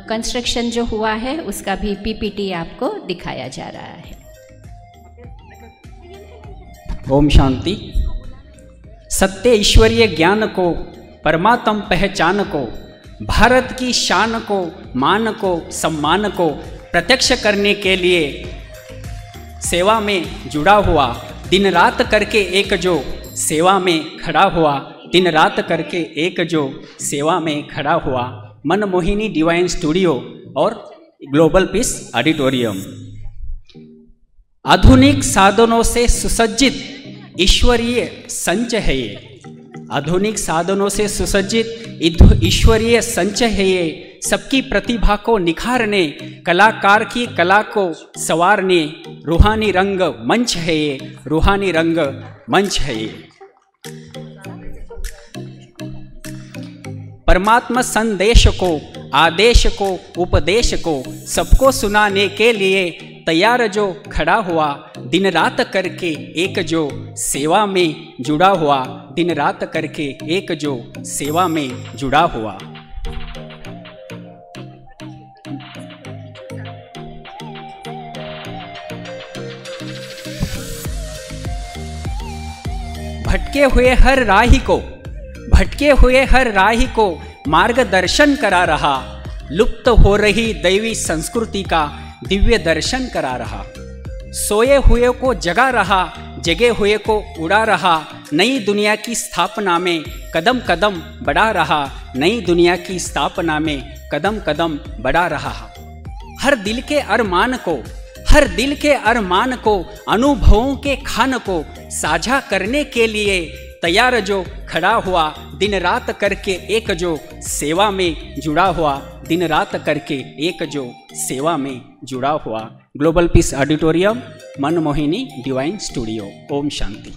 Speaker 2: कंस्ट्रक्शन जो हुआ है उसका भी पीपीटी आपको दिखाया जा रहा है।
Speaker 12: ओम शांति। सत्य ईश्वरीय ज्ञान को, परमात्म पहचान को, भारत की शान को, मान को, सम्मान को प्रत्यक्ष करने के लिए सेवा में जुड़ा हुआ, दिन रात करके एक जो सेवा में खड़ा हुआ, दिन रात करके एक जो सेवा में खड़ा हुआ, मनमोहिनी डिवाइन स्टूडियो और ग्लोबल पीस ऑडिटोरियम। आधुनिक साधनों से सुसज्जित ईश्वरीय संच है ये, आधुनिक साधनों से सुसज्जित ईश्वरीय संच है ये। सबकी प्रतिभा को निखारने, कलाकार की कला को संवारने रूहानी रंग मंच है ये, रूहानी रंग मंच है ये। परमात्मा संदेश को, आदेश को, उपदेश को सबको सुनाने के लिए तैयार जो खड़ा हुआ, दिन रात करके एक जो सेवा में जुड़ा हुआ, दिन रात करके एक जो सेवा में जुड़ा हुआ। भटके हुए हर राही को, भटके हुए हर राही को मार्गदर्शन करा रहा, लुप्त हो रही दैवी संस्कृति का दिव्य दर्शन करा रहा, सोए हुए को जगा रहा, जगे हुए को उड़ा रहा, नई दुनिया की स्थापना में कदम कदम बढ़ा रहा, नई दुनिया की स्थापना में कदम कदम बढ़ा रहा। हर दिल के अरमान को, हर दिल के अरमान को, अनुभवों के खान को साझा करने के लिए तैयार जो खड़ा हुआ, दिन रात करके एक जो सेवा में जुड़ा हुआ, दिन रात करके एक जो सेवा में जुड़ा हुआ। Global peace auditorium, Manmohini divine studio. ओम शांति।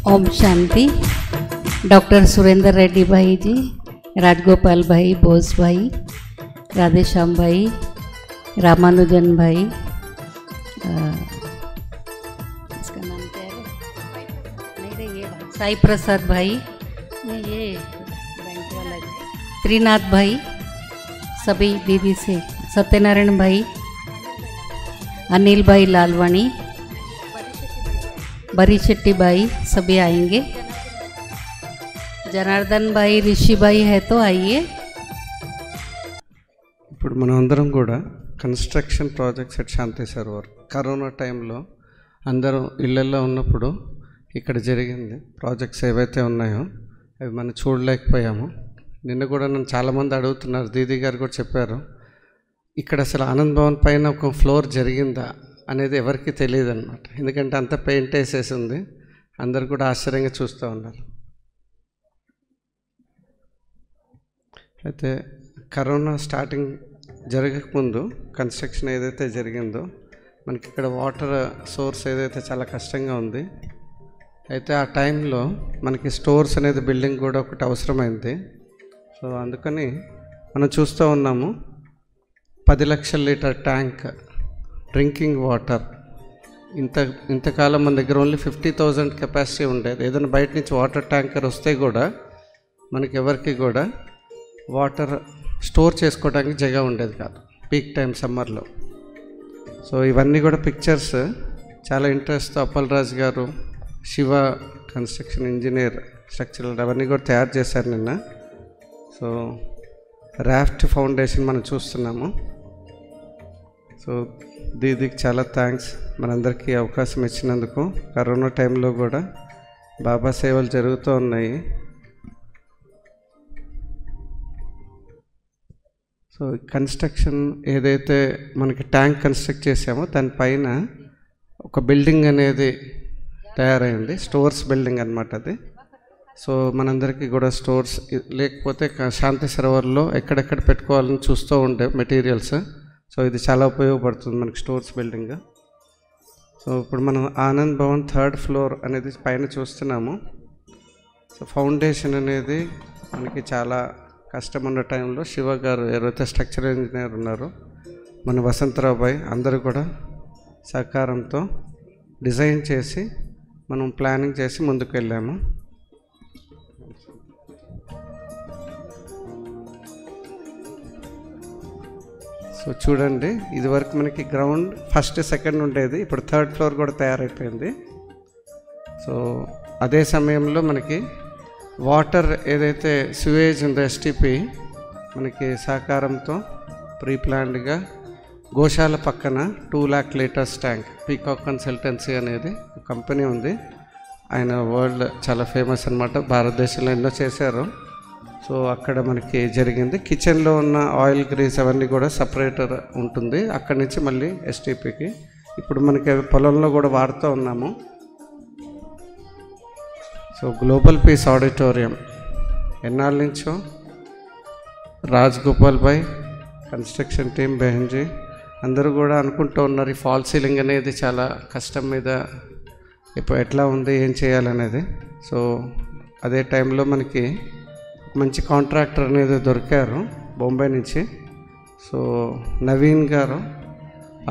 Speaker 7: ओम शांति। डॉक्टर सुरेंद्र रेड्डी भाई जी, राजगोपाल भाई, बोस भाई, राधेश्याम भाई, रामानुजन भाई, इसका नाम क्या है? नहीं रे, ये साई प्रसाद भाई, नहीं ये बैंक वाला, त्रिनाथ भाई, सभी दीदी से, सत्यनारायण भाई, अनिल भाई लालवाणी, बरी शेट्टी भाई, सभी आएंगे। जनार्दन भाई, ऋषि भाई है तो आइए।
Speaker 13: ఇప్పుడు మనం అందరం కూడా construction projects at Shanti Sarovar corona టైంలో అందరం ఇళ్ళల్లో ఉన్నప్పుడు ఇక్కడ జరిగింది ప్రాజెక్ట్స్ ఏవైతే ఉన్నాయో అవి మనం చూడలేకపోయాము. నిన్న కూడా నన్ను చాలామంది అడుగుతున్నారు, దీదీ గారు కూడా చెప్పారు, ఇక్కడ అసలు ఆనంద్ భవన్ పైన ఒక ఫ్లోర్ జరిగిందా అనేది ఎవరికి తెలియదు అనమాట. ఎందుకంటే అంత పెయింట్ వేసేసి ఉంది. అందరు కూడా ఆశ్చర్యంగా చూస్తూ ఉన్నారు. అయితే కరోనా స్టార్టింగ్ జరగకముందు కన్స్ట్రక్షన్ ఏదైతే జరిగిందో మనకి ఇక్కడ వాటర్ సోర్స్ ఏదైతే చాలా కష్టంగా ఉంది. అయితే ఆ టైంలో మనకి స్టోర్స్ అనేది బిల్డింగ్ కూడా ఒకటి అవసరమైంది. సో అందుకని మనం చూస్తూ ఉన్నాము 10 లక్షల లీటర్ ట్యాంక్ డ్రింకింగ్ వాటర్. ఇంతకాలం మన దగ్గర ఓన్లీ 50,000 కెపాసిటీ ఉండేది. ఏదైనా బయట నుంచి వాటర్ ట్యాంకర్ వస్తే కూడా మనకి ఎవరికి కూడా వాటర్ స్టోర్ చేసుకోవడానికి జగ ఉండేది కాదు పీక్ టైం సమ్మర్లో. సో ఇవన్నీ కూడా పిక్చర్స్ చాలా ఇంట్రెస్ట్తో అప్పలరాజు గారు, శివ కన్స్ట్రక్షన్ ఇంజనీర్ స్ట్రక్చరల్ అవన్నీ కూడా తయారు చేశారు నిన్న. సో రాఫ్ట్ ఫౌండేషన్ మనం చూస్తున్నాము. సో దీనికి చాలా థ్యాంక్స్ మనందరికీ అవకాశం ఇచ్చినందుకు. కరోనా టైంలో కూడా బాబా సేవలు జరుగుతూ ఉన్నాయి. సో కన్స్ట్రక్షన్ ఏదైతే మనకి ట్యాంక్ కన్స్ట్రక్ట్ చేసామో దానిపైన ఒక బిల్డింగ్ అనేది తయారైంది. స్టోర్స్ బిల్డింగ్ అనమాట అది. సో మనందరికీ కూడా స్టోర్స్ లేకపోతే శాంతి సరోవర్లో ఎక్కడెక్కడ పెట్టుకోవాలని చూస్తూ ఉండే మెటీరియల్స్. సో ఇది చాలా ఉపయోగపడుతుంది మనకి స్టోర్స్ బిల్డింగ్. సో ఇప్పుడు మనం ఆనంద్ భవన్ 3rd ఫ్లోర్ అనేది పైన చూస్తున్నాము. సో ఫౌండేషన్ అనేది మనకి చాలా కష్టం ఉన్న టైంలో శివ గారు ఎవరైతే స్ట్రక్చరల్ ఇంజనీర్ ఉన్నారో, మన వసంతరావు భాయ్ అందరూ కూడా సహకారంతో డిజైన్ చేసి మనం ప్లానింగ్ చేసి ముందుకు వెళ్ళాము. సో చూడండి, ఇదివరకు మనకి గ్రౌండ్ 1st 2nd ఉండేది, ఇప్పుడు 3rd ఫ్లోర్ కూడా తయారైపోయింది. సో అదే సమయంలో మనకి వాటర్ ఏదైతే సివేజ్ ఉందో ఎస్టీపీ మనకి సహకారంతో ప్రీ ప్లాన్డ్గా గోశాల పక్కన 2 lakh litres tank peacock consultancy అనేది కంపెనీ ఉంది. ఆయన వరల్డ్ చాలా ఫేమస్ అనమాట, భారతదేశంలో ఎన్నో చేశారు. సో అక్కడ మనకి జరిగింది. కిచెన్లో ఉన్న ఆయిల్ గ్రీస్ అవన్నీ కూడా సపరేటర్ ఉంటుంది. అక్కడి నుంచి మళ్ళీ ఎస్టీపీకి ఇప్పుడు మనకి పొలంలో కూడా వాడుతూ ఉన్నాము. సో గ్లోబల్ పీస్ ఆడిటోరియం ఎన్నాళ్ళ నుంచో రాజ్గోపాల్ భాయ్, కన్స్ట్రక్షన్ టీమ్, బెహన్జీ అందరూ కూడా అనుకుంటూ ఉన్నారు ఈ ఫాల్ సీలింగ్ అనేది చాలా కష్టం మీద ఇప్పుడు ఎట్లా ఉంది, ఏం చేయాలనేది. సో అదే టైంలో మనకి మంచి కాంట్రాక్టర్ అనేది దొరికారు బొంబాయి నుంచి. సో నవీన్ గారు,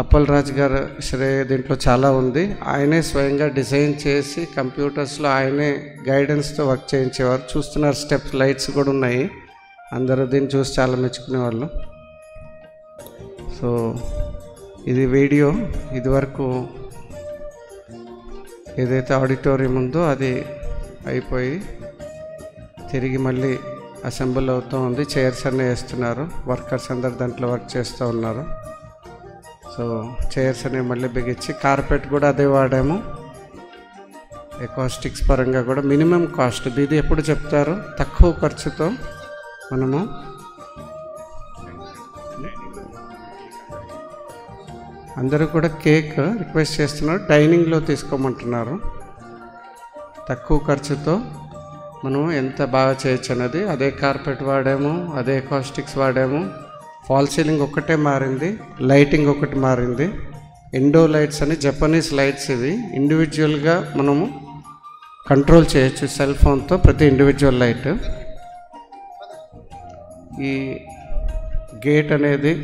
Speaker 13: అప్పలరాజు గారు శ్రేయ దీంట్లో చాలా ఉంది. ఆయనే స్వయంగా డిజైన్ చేసి కంప్యూటర్స్లో ఆయనే గైడెన్స్తో వర్క్ చేయించేవారు. చూస్తున్నారు, స్టెప్స్ లైట్స్ కూడా ఉన్నాయి. అందరూ దీన్ని చూసి చాలా మెచ్చుకునేవాళ్ళు. సో ఇది వీడియో. ఇదివరకు ఏదైతే ఆడిటోరియం ఉందో అది అయిపోయి తిరిగి మళ్ళీ అసెంబుల్ అవుతూ ఉంది. చైర్స్ అన్నీ వేస్తున్నారు, వర్కర్స్ అందరు దాంట్లో వర్క్ చేస్తూ ఉన్నారు. సో చైర్స్ అనేవి మళ్ళీ బిగించి కార్పెట్ కూడా అదే వాడాము. ఎకాస్టిక్స్ పరంగా కూడా మినిమం కాస్ట్ ఇది ఎప్పుడు చెప్తారు, తక్కువ ఖర్చుతో మనము అందరూ కూడా కేక్ రిక్వెస్ట్ చేస్తున్నారు, డైనింగ్లో తీసుకోమంటున్నారు. తక్కువ ఖర్చుతో మనం ఎంత బాగా చేయొచ్చు అన్నది. అదే కార్పెట్ వాడాము, అదే ఎకాస్టిక్స్ వాడాము. ఫాల్ సీలింగ్ ఒక్కటే మారింది, లైటింగ్ ఒకటి మారింది. ఇండో లైట్స్ అని జపనీస్ లైట్స్, ఇవి ఇండివిజువల్గా మనము కంట్రోల్ చేయొచ్చు సెల్ ఫోన్తో ప్రతి ఇండివిజువల్ లైట్. ఈ గేట్ అనేది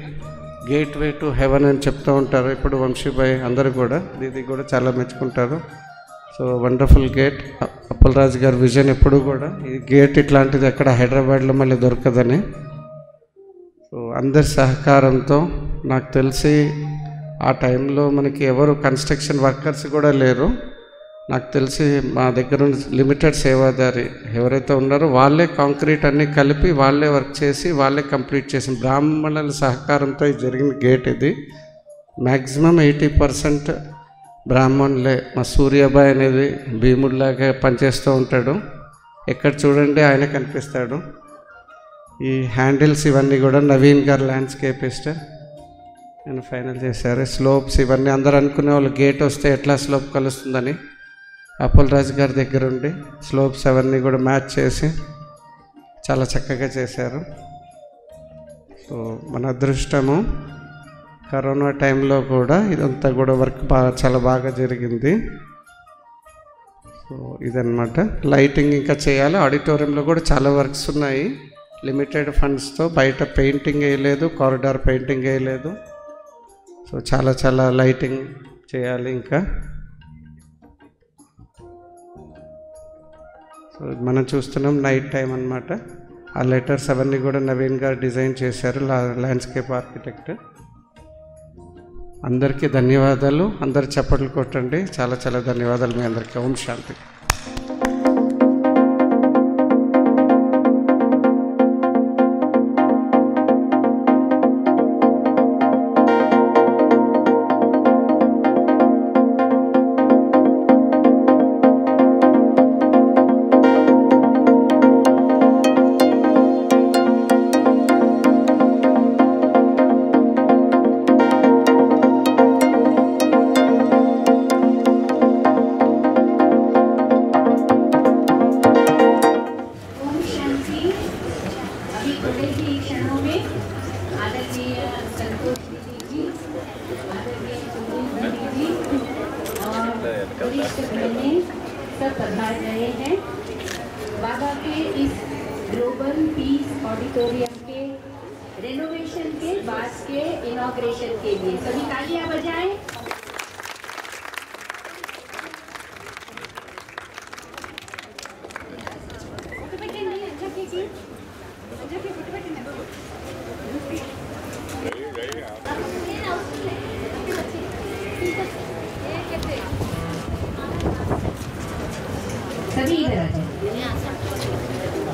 Speaker 13: గేట్ వే టు హెవెన్ అని చెప్తూ ఉంటారు ఇప్పుడు వంశీభాయ్ అందరూ కూడా. ఇది కూడా చాలా మెచ్చుకుంటారు. So wonderful gate. అప్పలరాజు గారి విజన్ ఎప్పుడు కూడా ఈ గేట్ ఇట్లాంటిది ఎక్కడ హైదరాబాద్లో మళ్ళీ దొరకదని. సో అందరి సహకారంతో నాకు తెలిసి ఆ టైంలో మనకి ఎవరు కన్స్ట్రక్షన్ వర్కర్స్ కూడా లేరు. నాకు తెలిసి మా దగ్గర లిమిటెడ్ సేవాదారి ఎవరైతే ఉన్నారో వాళ్ళే కాంక్రీట్ అన్నీ కలిపి వాళ్ళే వర్క్ చేసి వాళ్ళే కంప్లీట్ చేసి బ్రాహ్మణుల సహకారంతో జరిగిన గేట్ ఇది. మ్యాక్సిమం 80% బ్రాహ్మణులే. మా సూర్యాబాయ్ అనేది భీముడిలాగా పనిచేస్తూ ఉంటాడు, ఎక్కడ చూడండి ఆయన కనిపిస్తాడు. ఈ హ్యాండిల్స్ ఇవన్నీ కూడా నవీన్ గారు ల్యాండ్స్కేపిస్ట్. నేను ఫైనల్ చేశారు. స్లోప్స్ ఇవన్నీ అందరూ అనుకునే వాళ్ళు గేట్ వస్తే ఎట్లా స్లోప్ కలుస్తుందని అప్పలరాజు గారి దగ్గర ఉండి స్లోప్స్ అవన్నీ కూడా మ్యాచ్ చేసి చాలా చక్కగా చేశారు. సో మన అదృష్టము కరోనా టైంలో కూడా ఇదంతా కూడా వర్క్ చాలా బాగా జరిగింది. సో ఇదన్నమాట. లైటింగ్ ఇంకా చేయాలి. ఆడిటోరియంలో కూడా చాలా వర్క్స్ ఉన్నాయి. లిమిటెడ్ ఫండ్స్తో బయట పెయింటింగ్ వేయలేదు, కారిడార్ పెయింటింగ్ వేయలేదు. సో చాలా లైటింగ్ చేయాలి ఇంకా. సో మనం చూస్తున్నాం నైట్ టైం అన్నమాట. ఆ లెటర్స్ అవన్నీ కూడా నవీన్ గారు డిజైన్ చేశారు, ల్యాండ్స్కేప్ ఆర్కిటెక్ట్. అందరికీ ధన్యవాదాలు. అందరు చప్పట్లు కొట్టండి. చాలా ధన్యవాదాలు మీ అందరికీ. ఓం శాంతి.
Speaker 2: सब पधार रहे हैं। बाबा के इस ग्लोबल पीस ऑडिटोरियम के रेनोवेशन के बाद के इनॉग्रेशन के लिए सभी तालियां बजाएं। सभी इधर आ जाए।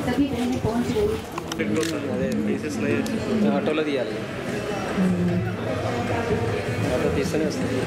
Speaker 2: सभी बहनें पहुंच गई।
Speaker 14: ఆటోలో తీయాలి, ఆటో తీస్తూనే వస్తుంది.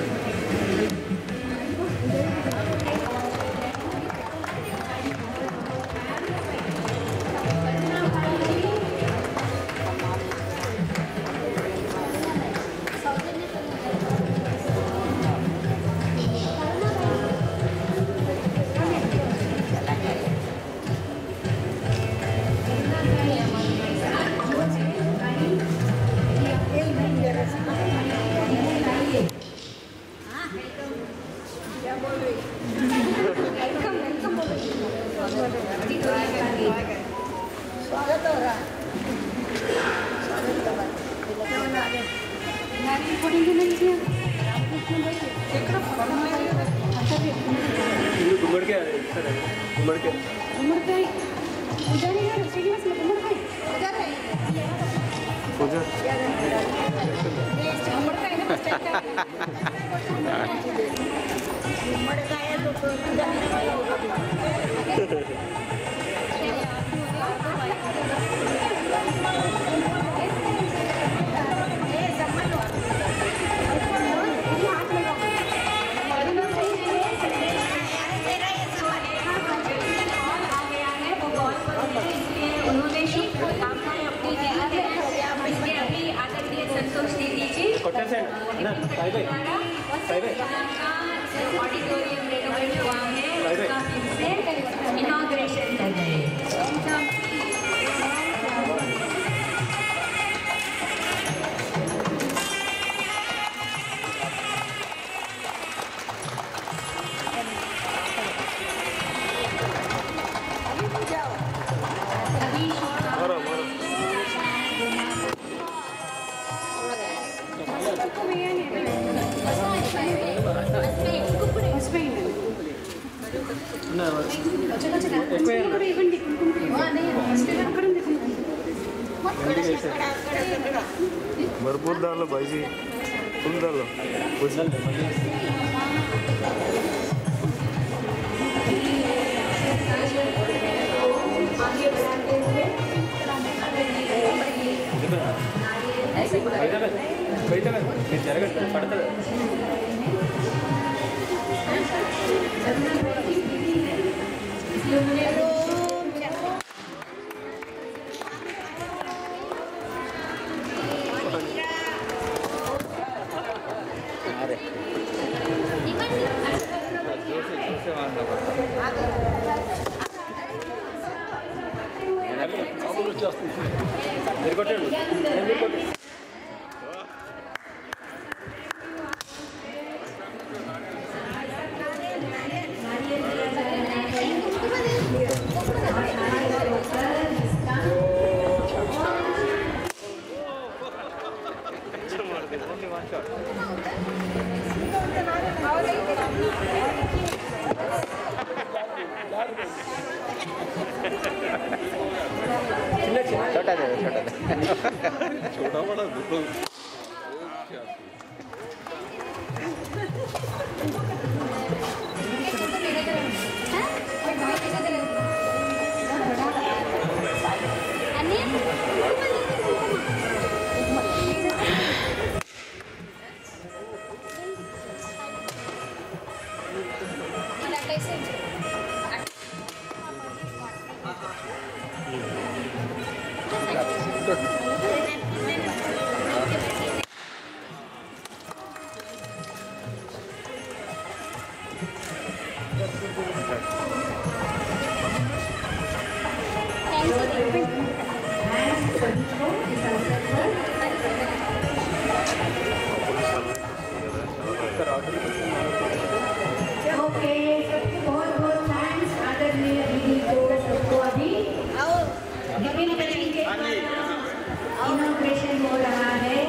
Speaker 14: ऑडिटोरियम रेनोवेट हुआ है, उसका फिर से इनॉग्रेशन कर रहे हैं।
Speaker 15: भरपूर डालो भाई जी, फुल डालो।
Speaker 16: छोटा दे छोटा बड़ा
Speaker 14: इनॉग्रेशन हो रहा है।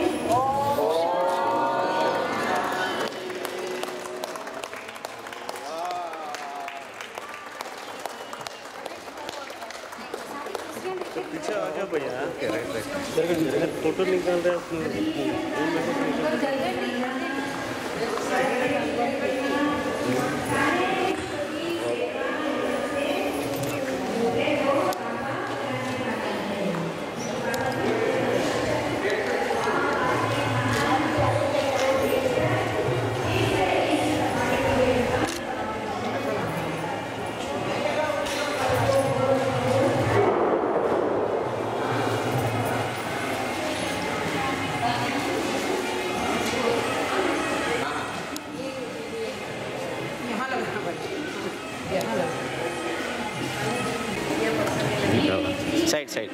Speaker 15: पीछे आ गया भैया, फोटो निकाल रहे साइड साइड